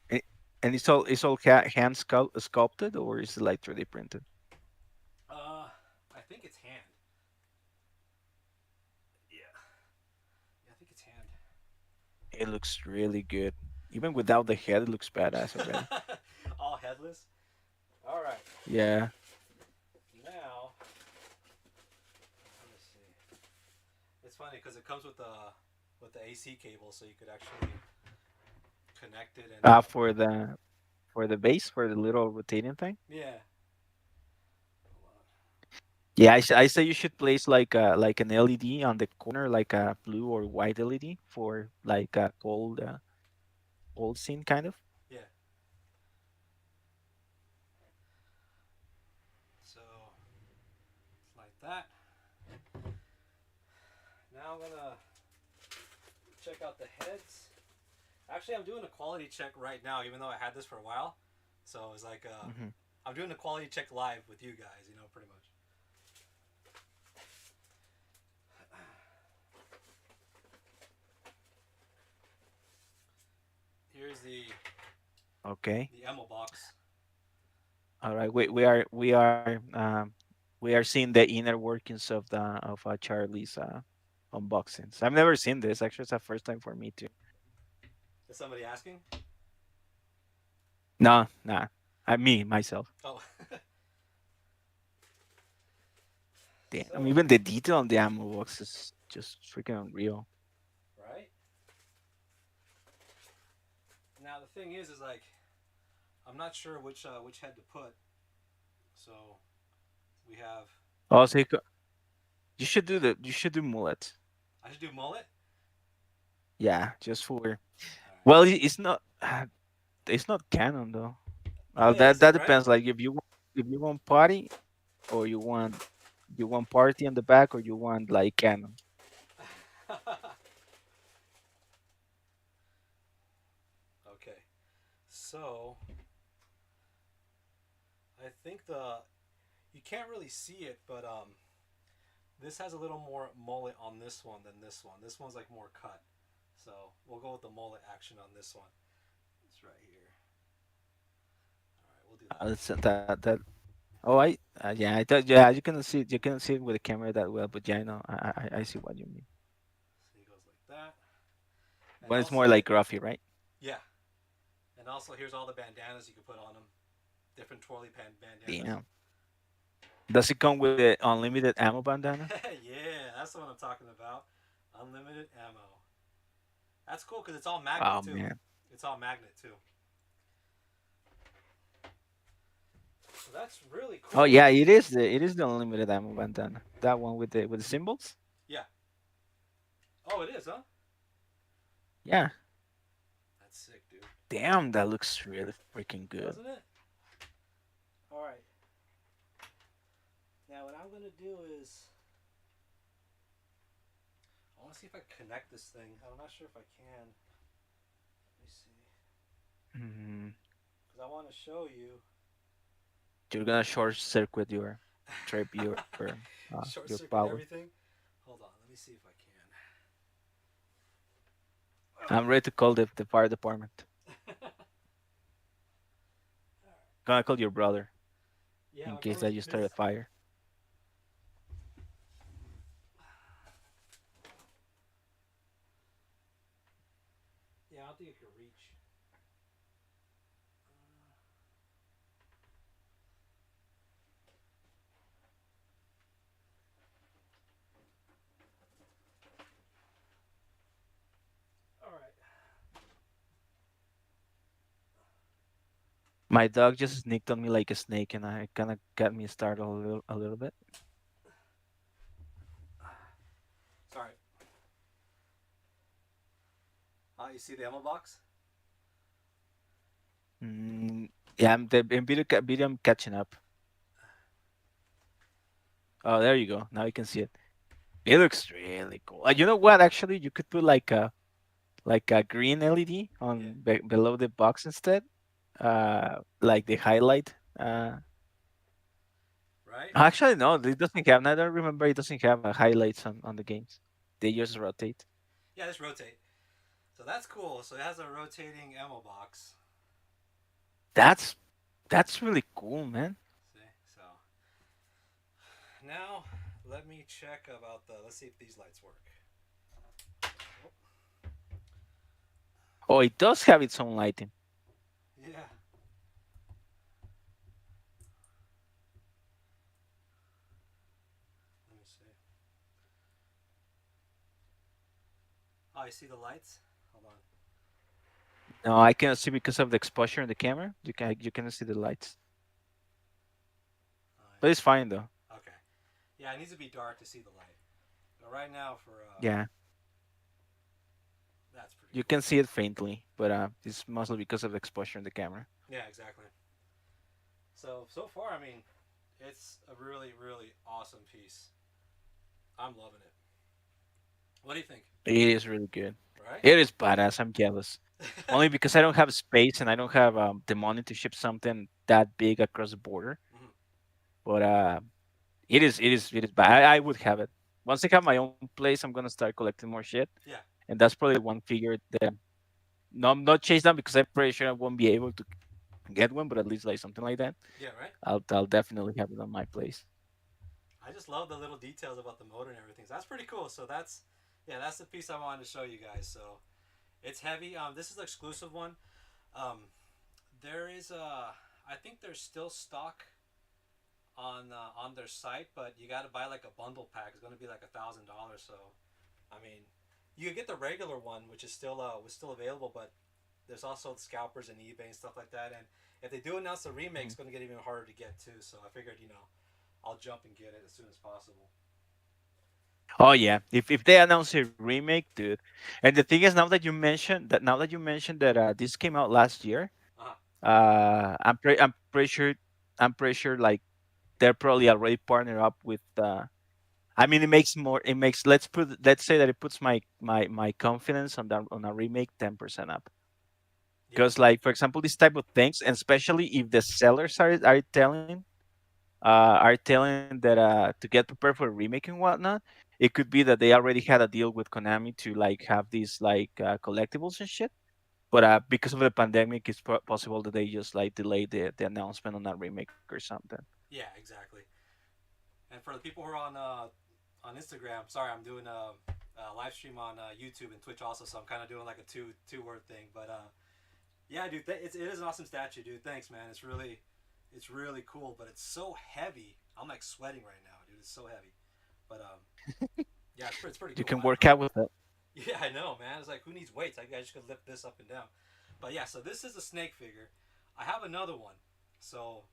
and, and it's all hand sculpted, or is it like 3D printed? I think it's hand. Yeah, yeah, I think it's hand. It looks really good. Even without the head, it looks badass already. All headless. All right. Yeah. Now, let me see. It's funny because it comes with the AC cable, so you could actually connect it and For the base for the little rotating thing. yeah. Hold Yeah, I say you should place like an LED on the corner, like a blue or white LED for like a old scene kind of. yeah. So it's like that. Now I'm gonna check out the heads. Actually, I'm doing a quality check right now, even though I had this for a while. So it's like Hmm. I'm doing a quality check live with you guys. You know, pretty much. Here's Okay. the ammo box. All right. We are seeing the inner workings of Charlie's unboxings. I've never seen this. Actually, it's the first time for me too. Is somebody asking? No, nah. I me myself. Oh, Damn. so Even the detail on the ammo box is just freaking unreal. right now the thing is like I'm not sure which head to put. So we have. Also, you should do mullets. I should do mullet. Yeah, just for All right. well, it's not canon though. Oh yeah, That is it that right? depends. Like if you want party or you want party on the back or you want like canon. Okay. So I think the you can't really see it, but this has a little more mullet on this one than this one. This one's like more cut. So we'll go with the mullet action on this one. It's right here. All right, we'll do that. That oh yeah I thought yeah you can see it with the camera that well, but yeah I know I see what you mean. So he goes like that. And But it's more also, like graphy, right? yeah. And also, here's all the bandanas you can put on them. Different twirly pan bandanas. Damn. Does it come with the unlimited ammo bandana? Yeah, that's the one I'm talking about. Unlimited ammo. That's cool because it's all magnet Oh too. man. It's all magnet too. So that's really Oh cool. yeah, it is the unlimited ammo bandana. That one with the symbols. Yeah. Oh, it is, huh? Yeah. That's sick, dude. Damn, that looks really freaking good. Doesn't it? All right. Now what I'm gonna do is I want to see if I can connect this thing. I'm not sure if I can. Let me see. Mm, Because I want to show you. you're gonna short circuit your trip your Short circuit power. everything. Hold on. Let me see if I I'm ready to call the fire department. can. Gonna call your brother Yeah, in my case brother's that you start a pissed. fire. Yeah, I don't think it can reach. All right. My dog just sneaked on me like a snake, and I kind of got me started a little bit. Sorry. You see the ammo box? Mm, yeah, video I'm catching up. Oh, there you go. Now you can see it. It looks really cool. You know what? Actually, you could put like a green LED Yeah. on below the box instead, like the highlight. Right. Actually, no, it doesn't have. I don't remember. It doesn't have highlights on the games. They just rotate. Yeah, just rotate. So that's cool. So it has a rotating ammo box. That's that's really cool, man. See. So now let me check about the. Let's see if these lights work. Oh, Oh, it does have its own lighting. yeah. Let me see. Oh, you see the lights? Hold on. No, I cannot see because of the exposure in the camera. You cannot see the lights, but it's fine though. Okay. Yeah, it needs to be dark to see the light. But right now, for Yeah, that's pretty you cool. can see it faintly, but it's mostly because of the exposure in the camera. Yeah, exactly. So far, I mean, it's a really really awesome piece. I'm loving it. What do you think? It is really good. Right? It is badass. I'm jealous. Only because I don't have space and I don't have the money to ship something that big across the border. Mhm. But it is bad. I would have it. Once I have my own place, I'm gonna start collecting more shit, Yeah. and that's probably one figure that no, I'm not chase down because I'm pretty sure I won't be able to get one, but at least like something like that, Yeah. Right. I'll definitely have it on my place. I just love the little details about the motor and everything. So that's pretty cool. So that's yeah, that's the piece I wanted to show you guys. So it's heavy. This is the exclusive one. Um, there is I think there's still stock on their site, but you got to buy like a bundle pack. It's going to be like $1,000. So I mean, you could get the regular one, which is still was still available, but there's also scalpers and eBay and stuff like that. And if they do announce a remake, Mhm. it's going to get even harder to get too. So I figured, I'll jump and get it as soon as possible. Oh yeah, if they announce a remake, dude. And the thing is, now that you mentioned that this came out last year, Uh-huh. I'm pretty sure like they're probably already partnered up with. I mean, it makes more. It makes let's say that it puts my confidence on that on a remake 10% up. Yeah. Because like for example, this type of things, and especially if the sellers are telling that to get prepared for a remake and whatnot, it could be that they already had a deal with Konami to like have these like collectibles and shit. But because of the pandemic, it's possible that they just like delay the announcement on that remake or something. Yeah, exactly. And for the people who are on Instagram, sorry, I'm doing a live stream on YouTube and Twitch also, so I'm kind of doing like a two word thing. But yeah, dude, it is an awesome statue, dude. Thanks, man. It's really cool, but it's so heavy. I'm like sweating right now, dude. It's so heavy. But yeah, it's pretty You cool. can work out with it. Yeah, I know, man. It's like who needs weights? I just could lift this up and down. But yeah, so this is a snake figure. I have another one. So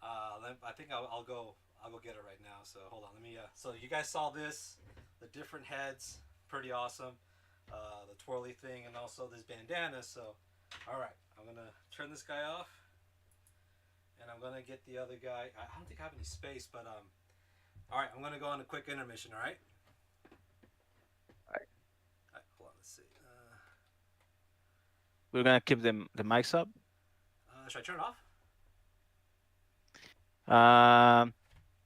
I think I'll go get it right now. So hold on, let me. So you guys saw this, the different heads, pretty awesome. The twirly thing, and also this bandana. So, all right, I'm gonna turn this guy off, and I'm gonna get the other guy. I don't think I have any space, but all right, I'm gonna go on a quick intermission. All right. All right, hold on. Let's see. We're gonna keep the mics up. Should I turn it off? Um,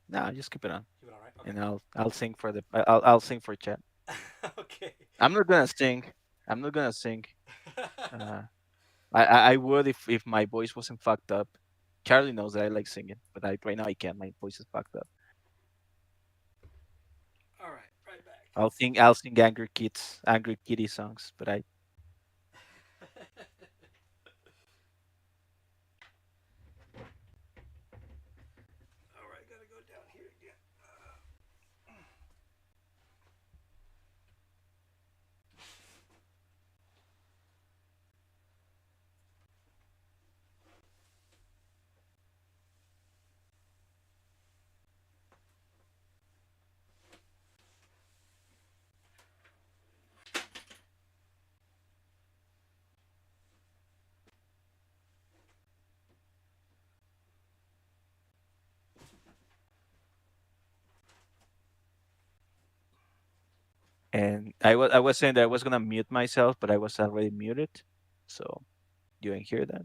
no, just keep it on, Keep it on, right? and I'll sing for the I'll sing for chat. Okay. Okay. I'm not gonna sing. I'm not gonna sing. Uh, I would if my voice wasn't fucked up. Charlie knows that I like singing, but right now I can't. My voice is fucked up. All right, right back. I'll sing Angry Kitty songs, but I All right, gotta go down here again. And I was saying that I was gonna mute myself, but I was already muted, so you didn't hear that.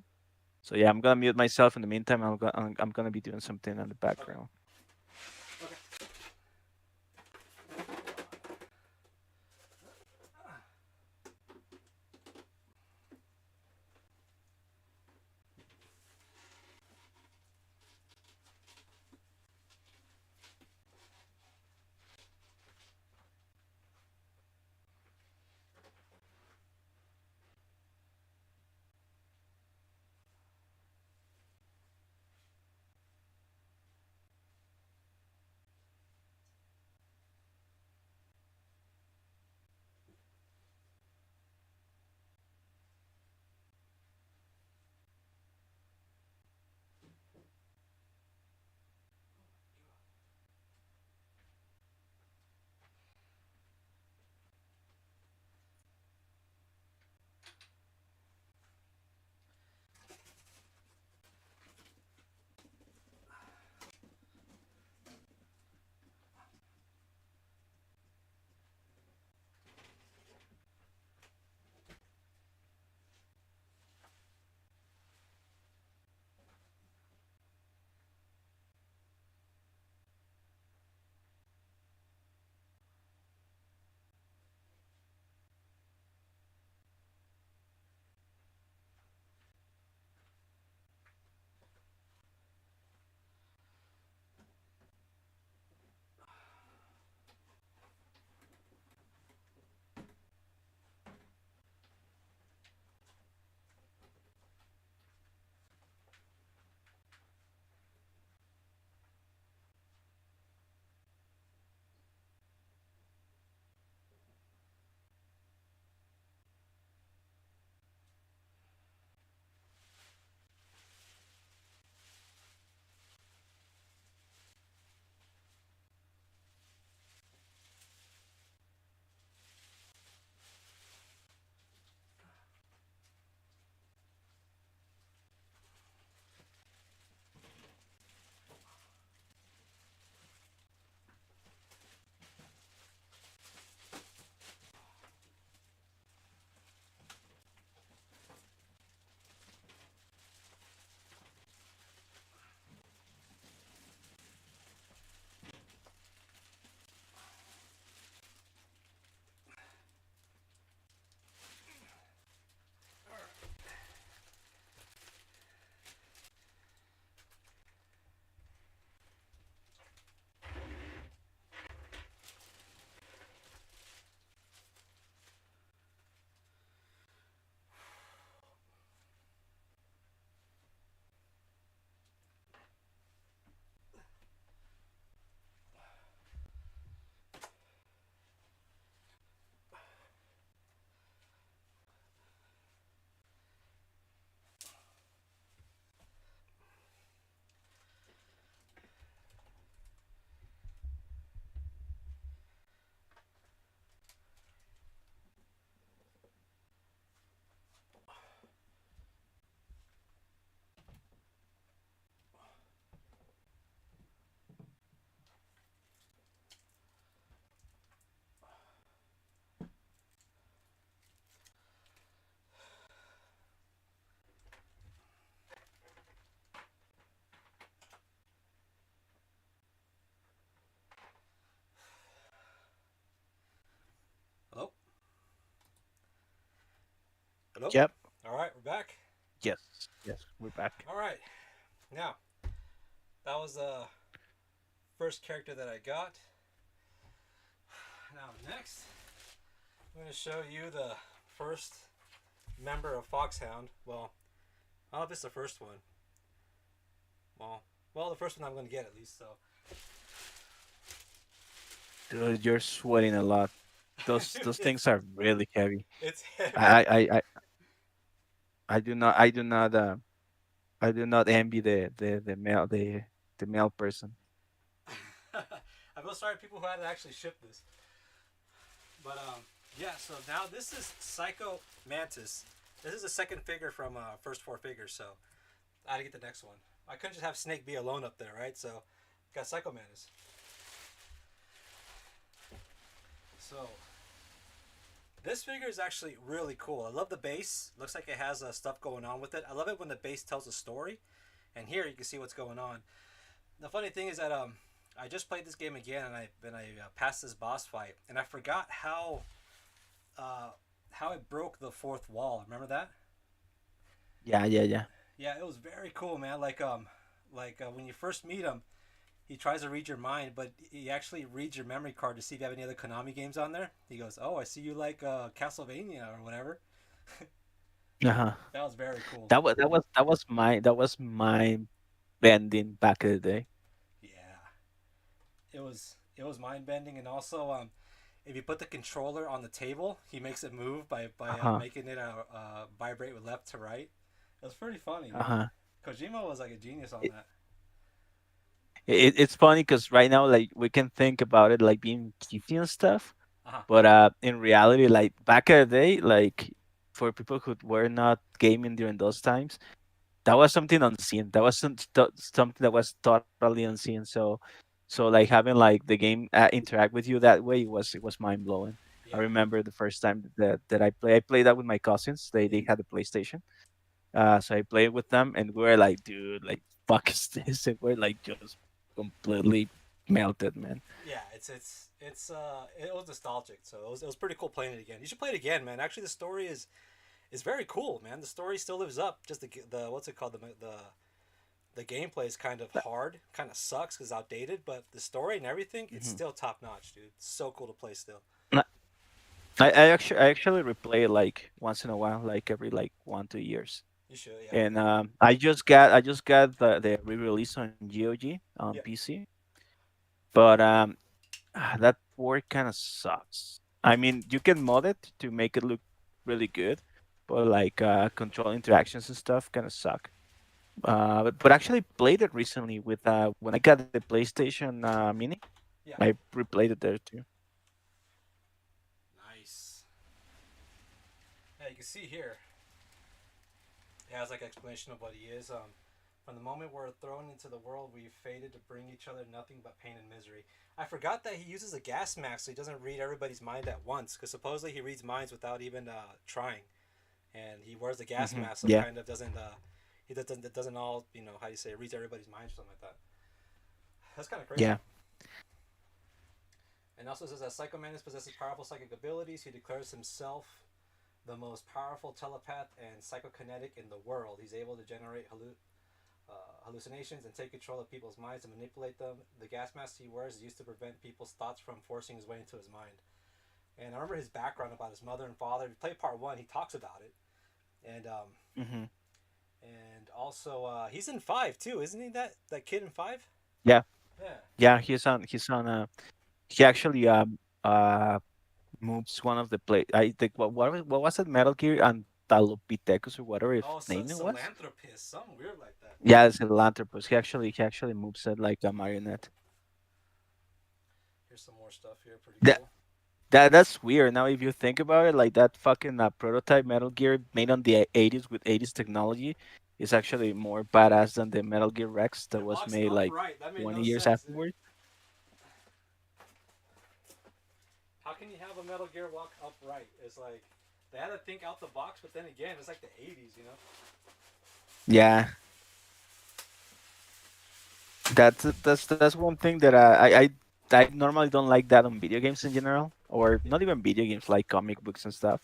So yeah, I'm gonna mute myself. In the meantime, I'm gonna be doing something in the Okay. background. Okay. Hello. Hello. Yep. All right, we're back. Yes. Yes. We're back. All right. Now that was the first character that I got. Now next, I'm going to show you the first member of Foxhound. Well, I don't know if it's the first one. Well, the first one I'm going to get at least. So Dude, you're sweating a lot. Those it's things are really heavy. it's heavy. I I I I I do not envy the male person. I feel sorry for people who had to actually ship this. But yeah. So now this is Psycho Mantis. This is the second figure from first four figures. So I had to get the next one. I couldn't just have Snake be alone up there, right? So got Psycho Mantis. So This figure is actually really cool. I love the base. Looks like it has stuff going on with it. I love it when the base tells a story. And here you can see what's going on. The funny thing is that I just played this game again and I passed this boss fight and I forgot uh, how it broke the fourth wall. Remember that? Yeah, yeah, yeah. Yeah, it was very cool, man. When you first meet him, he tries to read your mind, but he actually reads your memory card to see if you have any other Konami games on there. He goes, "Oh, I see you like Castlevania or whatever." Uh-huh. That was very cool. That was my bending back in the day. Yeah, it was mind bending, and also if you put the controller on the table, he makes it move by Uh-huh. making it vibrate with left to right. It was pretty funny, man. Uh-huh. Kojima was like a genius on that. It's funny because right now, like, we can think about it like being cheesy and stuff, Uh huh. but in reality, like back in the day, like for people who were not gaming during those times, that was something unseen. That was something that was totally unseen. So like having like the game interact with you that way was mind blowing. I Yeah. remember the first time that I played that with my cousins. They had a PlayStation. So I played with them, and we were like, dude, like, fuck is this? And we're like just completely melted, man. Yeah, it was nostalgic, so it was pretty cool playing it again. You should play it again, man. Actually, the story is very cool, man. The story still lives up. Just the what's it called the gameplay is kind of hard, kind of sucks because outdated, but the story and everything, it's Hmm. still top notch, dude. It's so cool to play still. I actually replay it like once in a while, like every like 1 2 years. You should, yeah, And I just got the re-release on GOG on yeah, PC, but that port kind of sucks. I mean, you can mod it to make it look really good, but like control interactions and stuff kind of suck. But actually played it recently with when I got the PlayStation Mini. yeah. I replayed it there too. Nice. Yeah, you can see here. It has like explanation of what he is. From the moment we're thrown into the world, we've fated to bring each other nothing but pain and misery. I forgot that he uses a gas mask, so he doesn't read everybody's mind at once. Because supposedly he reads minds without even trying, and he wears the gas Hmm. mask, so Yeah, kind of doesn't he doesn't all how do you say reads everybody's minds or something like that. That's kind of crazy. yeah. And also says that Psychomantis possesses powerful psychic abilities. He declares himself the most powerful telepath and psychokinetic in the world. He's able to generate hallucinations and take control of people's minds and manipulate them. The gas mask he wears is used to prevent people's thoughts from forcing his way into his mind. And I remember his background about his mother and father. If you play part one, he talks about it. And Hmm. also he's in five too, isn't he? That kid in five. Yeah, Yeah. yeah. He's on. He actually moves one of the play. I think what was it? Metal Gear Antalopithecus or whatever Oh, its name it was. philanthropist, something weird like that. Yeah, it's a Lanthropus. He actually moves it like a marionette. Here's some more stuff here. Pretty That cool. that's weird. Now, if you think about it, like that fucking prototype Metal Gear made on the 80s with 80s technology is actually more badass than the Metal Gear Rex that It was walks made like upright. That made 20 no years sense, dude. afterwards. How can you have a Metal Gear walk upright? It's like they had to think out the box, but then again, it's like the '80s, you know? Yeah, that's one thing that I normally don't like that on video games in general, or Yeah, not even video games like comic books and stuff,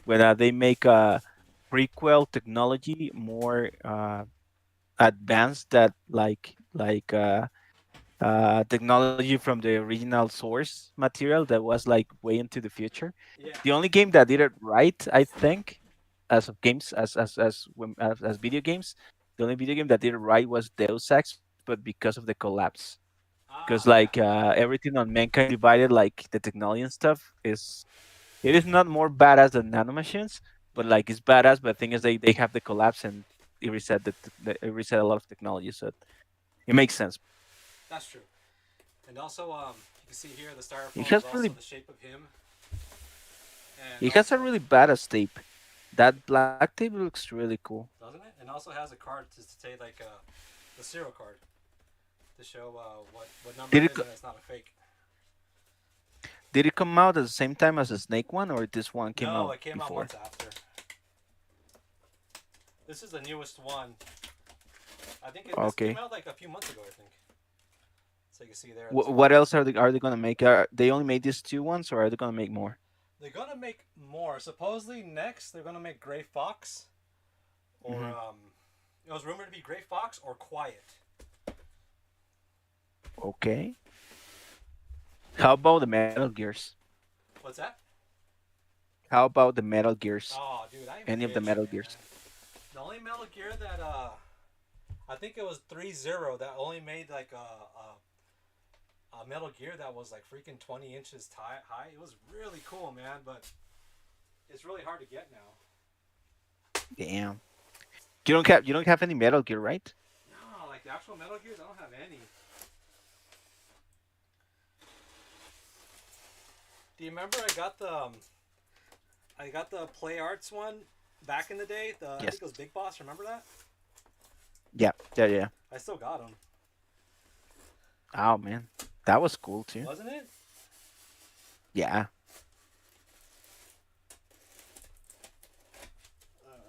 when they make prequel technology more advanced that technology from the original source material that was like way into the future. yeah. The only game that did it right, I think, as of games as video games, the only video game that did it right was Deus Ex, but because of the collapse. Because Ah, like yeah, everything on Mankind Divided, like the technology and stuff, it is not more badass than nanomachines, but yeah. like it's badass. But the thing is, they have the collapse and it reset a lot of technology, so it makes sense. That's true. And also, you can see here the It styrofoam is has also really the shape of him, and It has a also really badass tape. That black tape looks really cool. doesn't it? And also has a card to say like the serial card to show what number Did it it is, co- and it's not a fake. Did it come out at the same time as the Snake one, or this one came No, out it came out before? months after. This is the newest one. This came Okay. out like a few months ago. I think. So you can see there. This What else are they gonna make? They only made these two ones, or are they gonna make more? they're gonna make more. Supposedly next they're gonna make Gray Fox or Hmm. it was rumored to be Gray Fox or Quiet. Okay. How about the Metal Gears? What's that? How about the Metal Gears? Oh, dude, I Any of the wish, Metal man. Gears? The only Metal Gear that I think it was 3-0 that only made like a Metal Gear that was like freaking 20 inches high. It was really cool, man, but it's really hard to get now. Damn. You don't have any Metal Gear, right? No, like the actual Metal Gears, I don't have any. Do you remember I got the Play Arts one back in the day. I think Yes. it was Big Boss. Remember that? Yeah. Yeah. Yeah. I still got them. Oh man, that was cool too. Wasn't it? Yeah.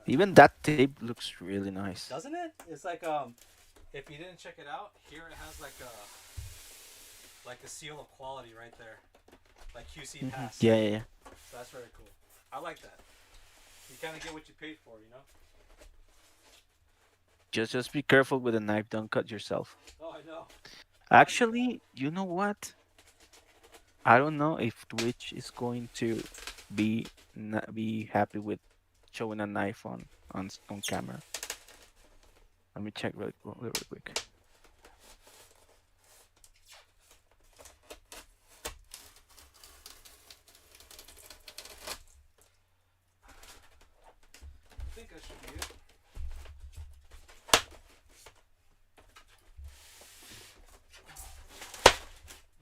Even that tape looks really nice. Doesn't it? It's like if you didn't check it out, here it has like a seal of quality right there, like QC pass. Yeah. Yeah. Yeah. So that's very cool. I like that. You kind of get what you paid for, you know. Just be careful with the knife. Don't cut yourself. Oh, I know. I know that. Actually, you know what? I don't know if Twitch is going to be happy with showing a knife on camera. Let me check really quick. I think that should be it.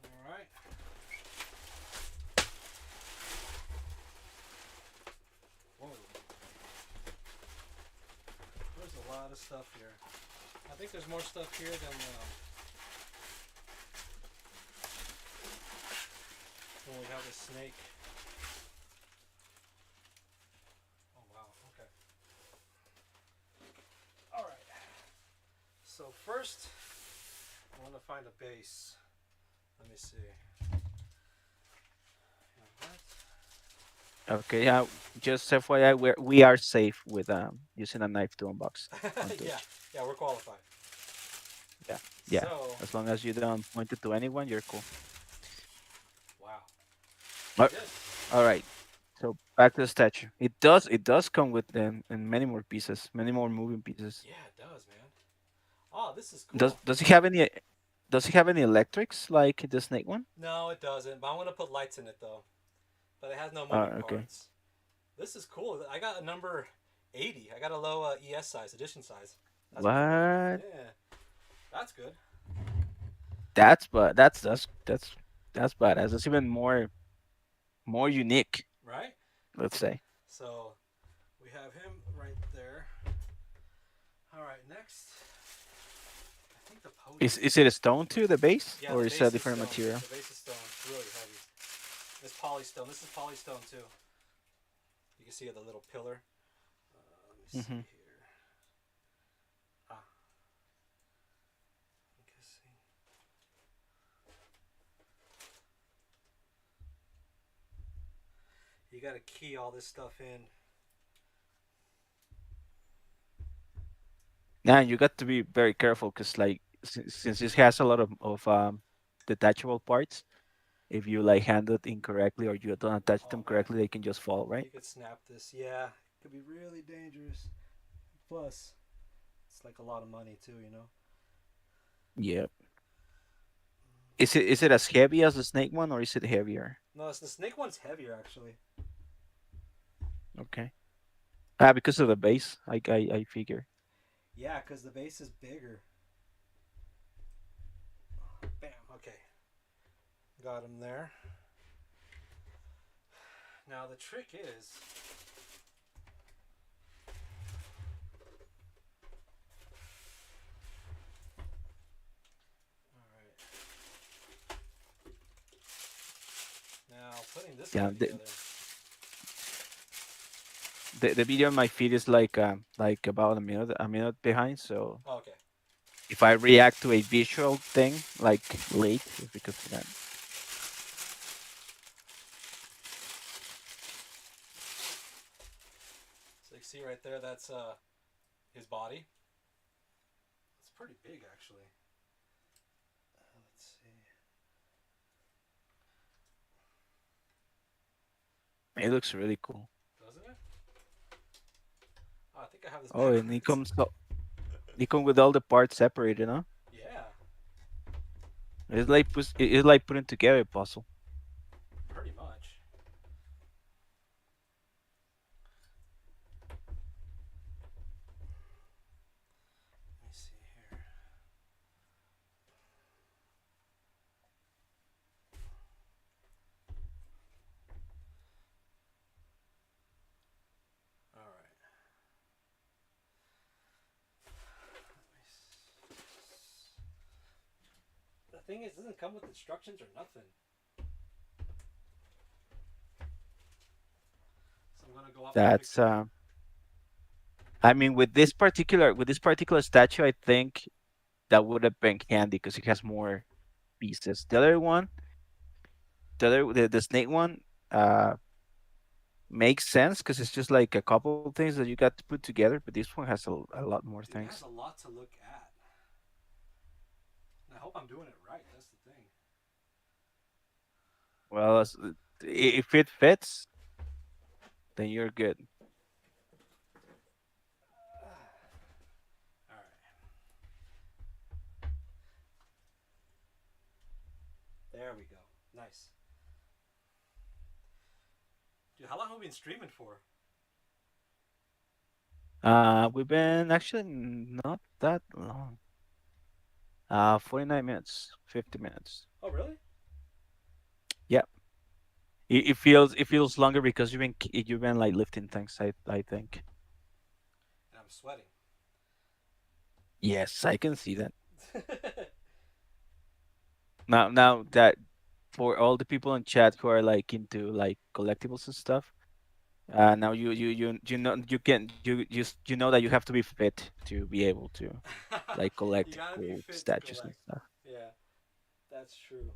All right. Whoa. There's a lot of stuff here. I think there's more stuff here than when we have a snake. Oh wow. Okay. All right. So first, I want to find a base. Let me see. Okay, yeah. Just FYI, we are safe with using a knife to unbox on Yeah, Twitch. yeah, we're qualified. Yeah, yeah. So, As long as you don't point it to anyone, you're cool. wow, Uh, good. all right. So back to the statue. It does come with and many more pieces, many more moving pieces. Yeah, it does, man. Oh, this is Does cool. does he have any does he have any electrics like the snake one? No, it doesn't. But I'm gonna put lights in it though. But it has no moving Okay. parts. This is cool. I got a number 80. I got a low ES size, edition size. That's pretty good. What? Yeah, that's good. That's badass. That's even more unique, Right? let's say. So we have him right there. All right, next. I think the podium. Is it a stone too, the base, Yeah, the or is it a base is different stone. material? The base is stone. It's really heavy. It's polystone. This is polystone too. You can see the little pillar. Let me see Hmm. here. Ah, you can see. You got to key all this stuff in. Yeah, you got to be very careful because like since it has a lot of detachable parts, if you like handle it incorrectly or you don't attach Oh them man, correctly, they can just fall, right? you could snap this. Yeah, it could be really dangerous. Plus, it's like a lot of money too, you know. Yeah. Is it as heavy as the snake one or is it heavier? No, it's the snake one's heavier actually. Okay. Ah, because of the base, I figure. Yeah, because the base is bigger. Bam. Okay, got him there. Now the trick is, all right. Now putting this guy Yeah, together. the video on my feed is like about a minute behind. So Oh, okay. if I react to a visual thing like late, it's because of that. So you can see right there, that's his body. It's pretty big, actually. Let's see. It looks really cool. Doesn't it? Oh, I think I have this Oh, and backwards. he comes with all the parts separated, huh? Yeah, It's like putting together a puzzle. pretty much. Let me see here. All right. The thing is, it doesn't come with instructions or nothing. So I'm gonna go off the That's picture. I mean, with this particular statue, I think that would have been handy because it has more pieces. The other one, the snake one, uh, makes sense because it's just like a couple of things that you got to put together. But this one has a lot more Dude, it things. has a lot to look at. And I hope I'm doing it right. That's the thing. Well, if it fits, then you're good. All right. There we go. Nice. Dude, how long have we been streaming for? We've been actually not that long. 49 minutes, 50 minutes. Oh, really? Yeah. It feels longer because you've been like lifting things. I think. And I'm sweating. Yes, I can see that. Now that for all the people in chat who are like into like collectibles and stuff, now you know that you have to be fit to be able to like You collect gotta be cool fit to statues and collect. stuff. Yeah, that's true.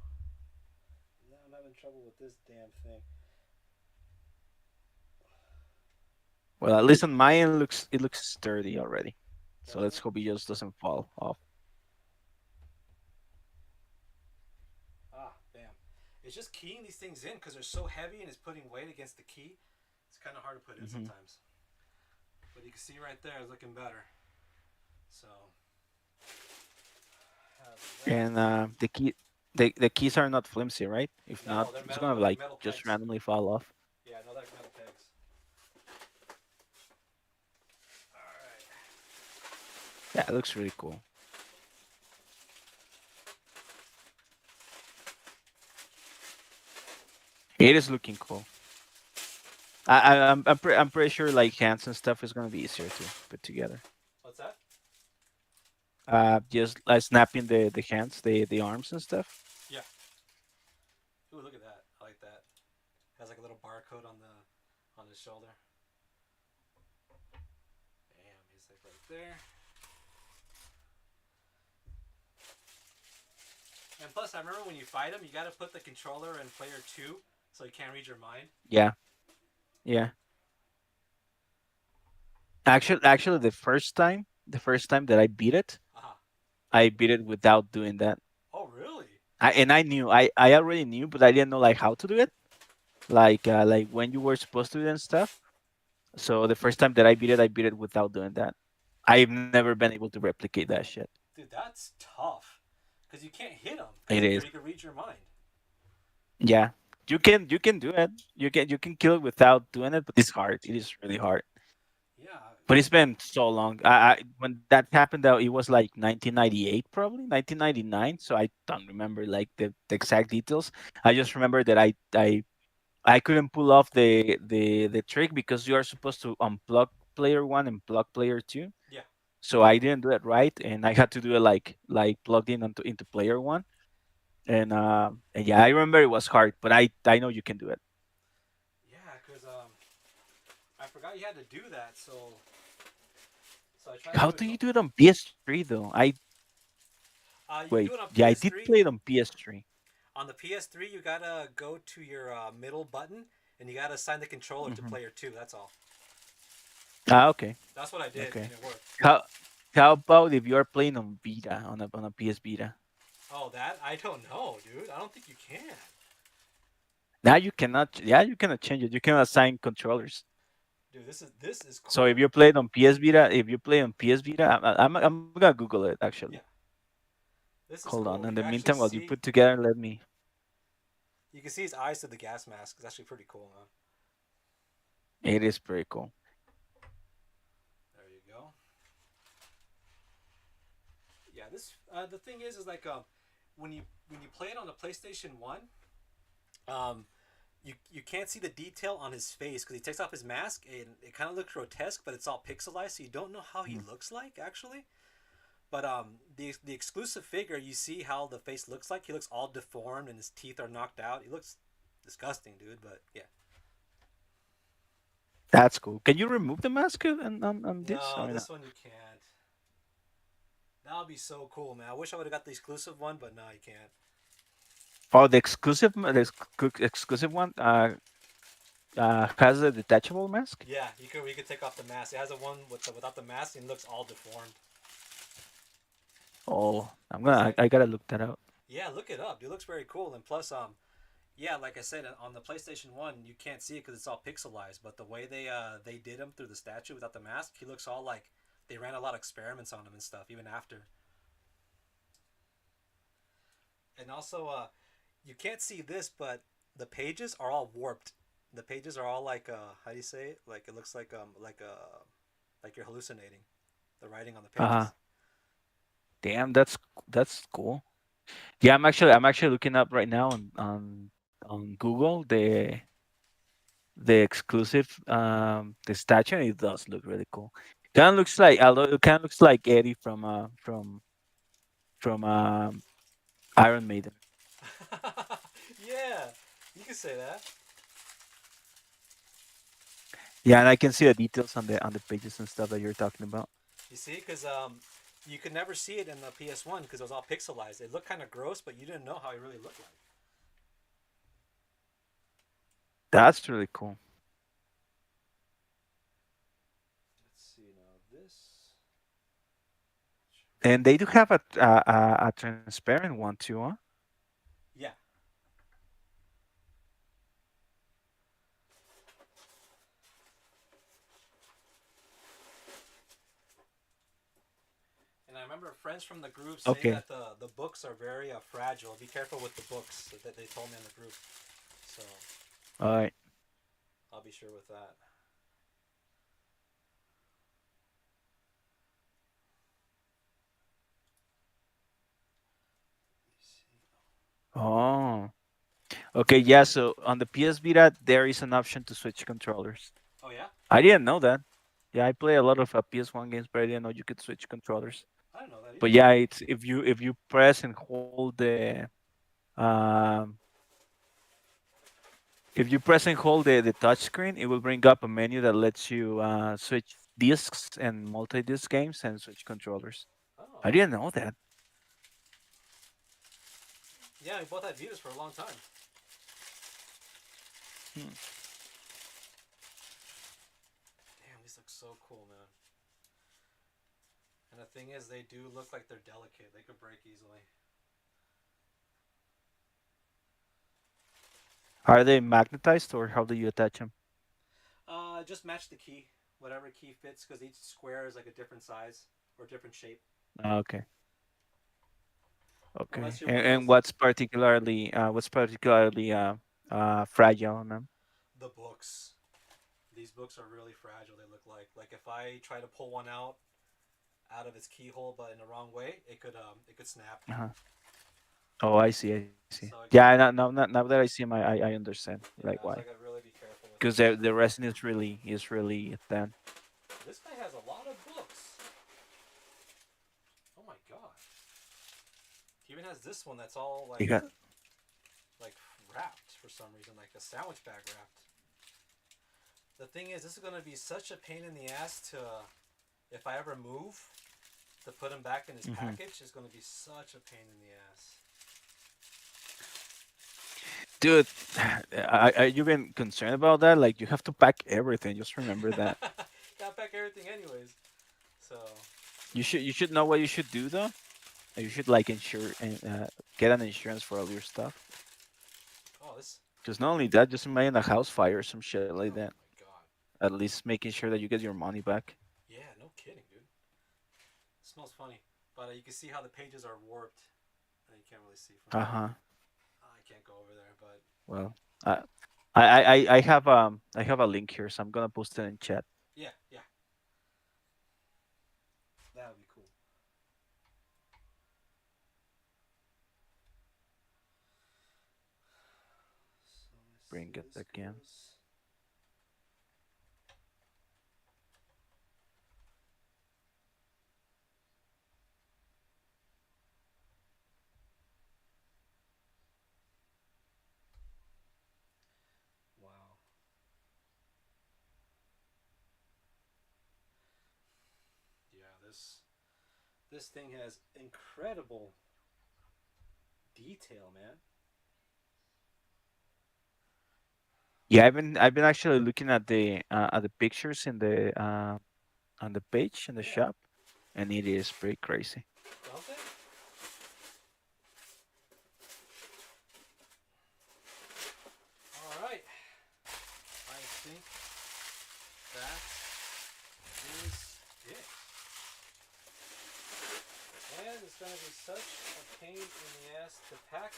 Now I'm having trouble with this damn thing. Well, at least on my end, it looks sturdy already. So Does let's it? hope it just doesn't fall off. Ah, bam. It's just keying these things in because they're so heavy and it's putting weight against the key. It's kind of hard to put in Hmm. sometimes. But you can see right there, it's looking better. So, have that. And the keys are not flimsy, right? If not, No, they're it's metal. gonna They're like like metal just pegs. randomly fall off. Yeah, no, like metal pegs. All right. Yeah, it looks really cool. It is looking cool. I'm pretty sure like hands and stuff is gonna be easier to put together. What's that? Just snapping the hands, the arms and stuff. Yeah. Ooh, look at that. I like that. Has like a little barcode on his shoulder. Bam, he's like right there. And plus, I remember when you fight him, you got to put the controller in player two, so he can't read your mind. Yeah, yeah. Actually, the first time that Uh-huh. I beat it without doing that. Oh, really? And I already knew, but I didn't know like how to do it, like when you were supposed to do it and stuff. So the first time that I beat it without doing that. I've never been able to replicate that shit. Dude, that's tough. Because you can't hit him, because It he, is. he can read your mind. Yeah, you can do it. You can kill it without doing it, but it's hard. It is really hard. Yeah. But it's been so long. When that happened, though, it was like 1998, probably 1999. So I don't remember like the exact details. I just remember that I couldn't pull off the trick because you are supposed to unplug player one and plug player two. Yeah. So I didn't do it right, and I had to do it like plugged in into player one. And yeah, I remember it was hard, but I know you can do it. forgot you had to do that. So I tried to How do it. do you do it on PS3 though? I You can do wait. it on Yeah, I did PS3. play it on PS3. On the PS3, you gotta go to your middle button and you gotta assign the controller to Hmm. player two. That's all. Ah, okay, That's what I did, and okay. it worked. How how about if you are playing on Vita on a PS Vita? Oh, that I don't know, dude. I don't think you can. Now you cannot. Yeah, you cannot change it. You cannot assign controllers. Dude, this is So if cool. you play it on PS Vita, if you play on PS Vita, I'm gonna Google it actually. Yeah, this is Hold on. cool. In You the can actually meantime, while you see put together, let me. you can see his eyes through the gas mask. It's actually pretty cool, man. It is pretty cool. There you go. Yeah, this the thing is like when you play it on the PlayStation One, um, you can't see the detail on his face because he takes off his mask and it kind of looks grotesque, but it's all pixelized, so you don't know how he Mhm. looks like actually. But the exclusive figure, you see how the face looks like. He looks all deformed and his teeth are knocked out. He looks disgusting, dude. But yeah, That's cool. Can you remove the mask on this no, or not? this one you can't. That would be so cool, man. I wish I would have got the exclusive one, but no, you can't. Oh, the exclusive, exclusive one, has a detachable mask. Yeah, you could take off the mask. It has a one without the mask and it looks all deformed. Oh, Cause like I gotta look that up. yeah, look it up. It looks very cool. And plus, yeah, like I said, on the PlayStation One, you can't see it because it's all pixelized. But the way they did him through the statue without the mask, he looks all like they ran a lot of experiments on him and stuff, even after. And also, you can't see this, but the pages are all warped. The pages are all like how do you say it? Like it looks like you're hallucinating. The writing on the Uh huh. pages. Damn, that's cool. Yeah, I'm actually looking up right now on Google the exclusive the statue. And it does look really cool. Kind of looks like it kind of looks like Eddie from Iron Maiden. Yeah, you can say that. Yeah, and I can see the details on the pages and stuff that you're talking about. You see, because you could never see it in the PS1 because it was all pixelized. It looked kind of gross, but you didn't know how he really looked like. That's really cool. Let's see now. This. And they do have a transparent one too, huh? Yeah, and I remember friends from the group saying Okay. that the books are very fragile. Be careful with the books that they told me in the group. So All right. I'll be sure with that. Oh. Okay, yeah, so on the PS Vita there is an option to switch controllers. Oh yeah, I didn't know that. Yeah, I play a lot of PS1 games, but I didn't know you could switch controllers. I didn't know that But either. yeah, it's if you press and hold um if you press and hold the touch screen, it will bring up a menu that lets you switch discs and multi-disc games and switch controllers. I Oh didn't know that. yeah, we both had Vitas for a long time. Hmm. Damn, these look so cool, man. And the thing is, they do look like they're delicate. They could break easily. Are they magnetized or how do you attach them? Just match the key, whatever key fits, because each square is like a different size or different shape. Okay. Unless Okay. you're one of And those what's particularly fragile on them? the books. These books are really fragile. They look like if I try to pull one out of its keyhole, but in the wrong way, it could snap. Uh-huh. Oh, I see. I see. So I Yeah, gotta now that I see them, I understand like yeah. why. So I gotta really be careful with Because this. the resin is really thin. This guy has a lot of books. Oh my god. He even has this one that's all You got like wrapped for some reason, like a sandwich bag wrapped. The thing is, this is gonna be such a pain in the ass to if I ever move to put him back in his Hmm. package. It's gonna be such a pain in the ass. Dude, are you been concerned about that? Like, you have to pack everything. Just remember that. Gotta pack everything anyways. So, You should know what you should do though. You should like insure and get an insurance for all your stuff. oh this, Because not only that, just imagine a house fire or some shit like oh that. my god, At least making sure that you get your money back. yeah, no kidding, dude. It smells funny, but you can see how the pages are warped. And you can't really see from Uh here. huh. I can't go over there, but Well, I have a link here, so I'm gonna post it in chat. yeah, yeah, that would be cool. So let's see Bring where it this again. goes. Wow. Yeah, this thing has incredible detail, man. Yeah, I've been actually looking at the pictures in the on the page in the Yeah, shop, and it is pretty crazy. don't they? All right. I think that is it. And it's going to be such a pain in the ass to pack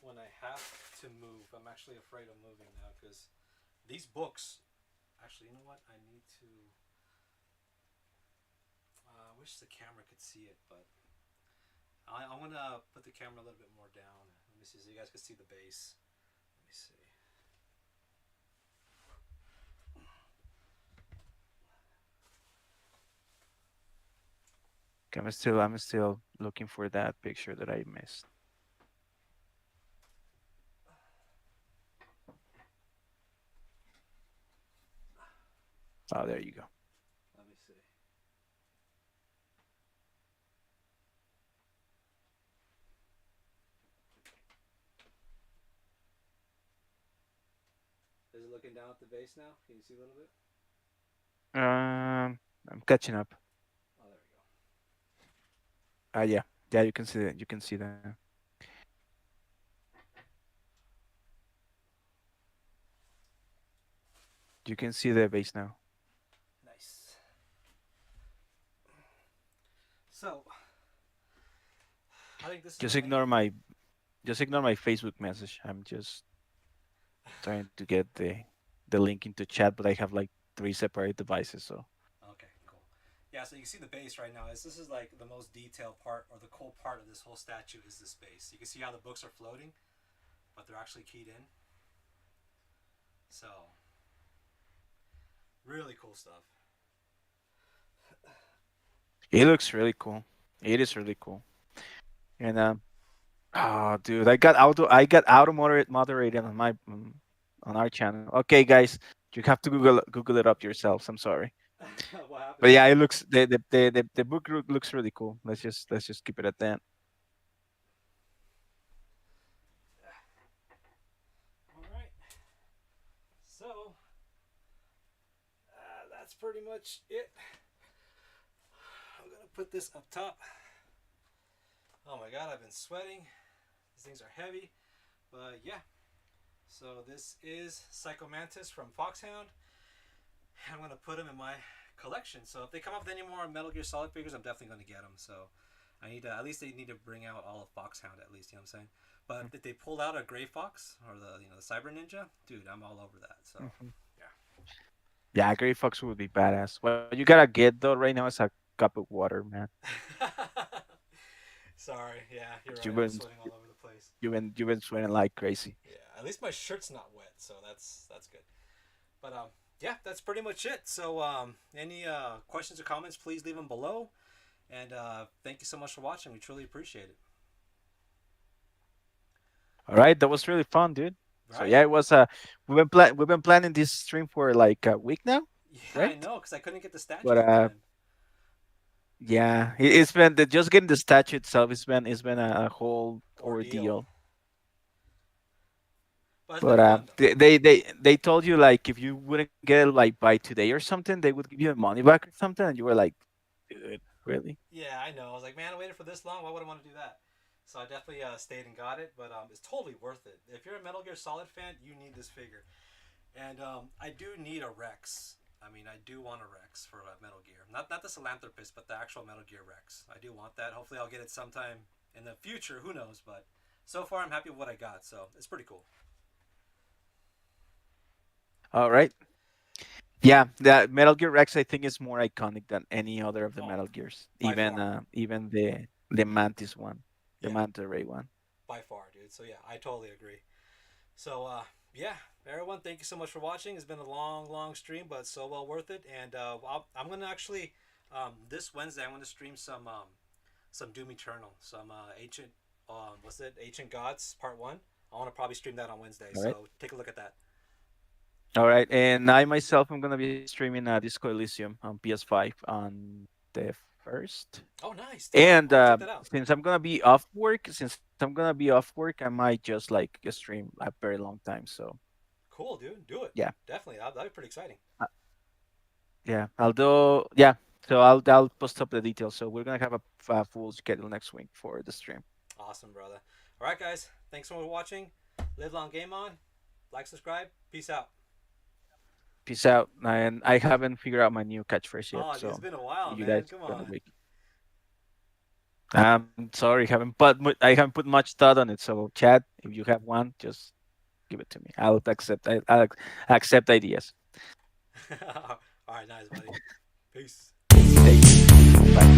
when I have to move. I'm actually afraid of moving now because these books. Actually, you know what? I need to. I wish the camera could see it, but I want to put the camera a little bit more down. Let me see so you guys can see the base. Let me see. I'm still looking for that picture that I missed. Oh, there you go. Let me see. Is it looking down at the base now? Can you see a little bit? I'm catching up. Oh, there we go. Yeah, yeah, you can see it. You can see that. You can see the base now. Nice. So, I think this is Just the length. ignore my just ignore my Facebook message. I'm just trying to get the link into chat, but I have like three separate devices, so. Okay, cool. Yeah, so you can see the base right now. This is like the most detailed part or the cool part of this whole statue is this base. You can see how the books are floating, but they're actually keyed in. So, really cool stuff. It looks really cool. It is really cool. And oh, dude, I got auto moderated on my on our channel. Okay, guys, you have to Google it up yourselves. I'm sorry, What happened? but yeah, it looks the book looks really cool. Let's just keep it at that. All right. So, that's pretty much it. I'm going to put this up top. Oh my god, I've been sweating. These things are heavy. But yeah, so this is Psychomantis from Foxhound. I'm gonna put them in my collection. So if they come up with any more Metal Gear Solid figures, I'm definitely gonna get them. So I need to, at least they need to bring out all of Foxhound at least. You know what I'm saying? But if they pulled out a Gray Fox or the Cyber Ninja, dude, I'm all over that. So Mhm. yeah. Yeah, Gray Fox would be badass. What you gotta get though right now is a cup of water, man. Sorry, yeah, you're 'Cause right. I'm sweating all over the place. you've been sweating like crazy. Yeah, at least my shirt's not wet, so that's good. But yeah, that's pretty much it. So any questions or comments, please leave them below. And thank you so much for watching. We truly appreciate it. All right, that was really fun, dude. So yeah, Right? it was we've been planning this stream for like a week now, Yeah, I right? know, because I couldn't get the statues But in time. yeah, it's been just getting the statue itself. It's been a whole Ordeal. ordeal. But it's been But fun, though. they told you like if you wouldn't get it like by today or something, they would give you money back or something, and you were like, dude, really? Yeah, I know. I was like, man, I waited for this long. Why would I want to do that? So I definitely stayed and got it, but it's totally worth it. If you're a Metal Gear Solid fan, you need this figure. And I do need a Rex. I mean, I do want a Rex for Metal Gear. Not the Philanthropist, but the actual Metal Gear Rex. I do want that. Hopefully, I'll get it sometime in the future. Who knows? But so far, I'm happy with what I got. So it's pretty cool. All right. Yeah, the Metal Gear Rex I think is more iconic than any other of the Oh, Metal Gears. by Even far. even the Mantis one, the Yeah, Manta Ray one. by far, dude. So yeah, I totally agree. So yeah, everyone, thank you so much for watching. It's been a long, long stream, but so well worth it. And I'm gonna actually this Wednesday I'm gonna stream some Doom Eternal, some ancient what's it, Ancient Gods Part One. I want to probably stream that on Wednesday, All right. so take a look at that. All right. And I myself am gonna be streaming Disco Elysium on PS5 on the first. Oh, nice, dude. And I want to check that out. since I'm gonna be off work, I might just like stream a very long time. So Cool, dude. Do it. yeah, Definitely. That'd be pretty exciting. uh, yeah. Although yeah, so I'll post up the details. So we're gonna have a full schedule next week for the stream. Awesome, brother. All right, guys. Thanks so much for watching. Live long, game on. Like, subscribe. Peace out. Peace out. And I haven't figured out my new catchphrase yet, Oh, dude, it's so been a while, you man. guys Come got a on. week. I'm sorry, I haven't put much thought on it. So, Chad, if you have one, just give it to me. I'll accept ideas. All right, nice, buddy. Peace. Take it easy. Bye.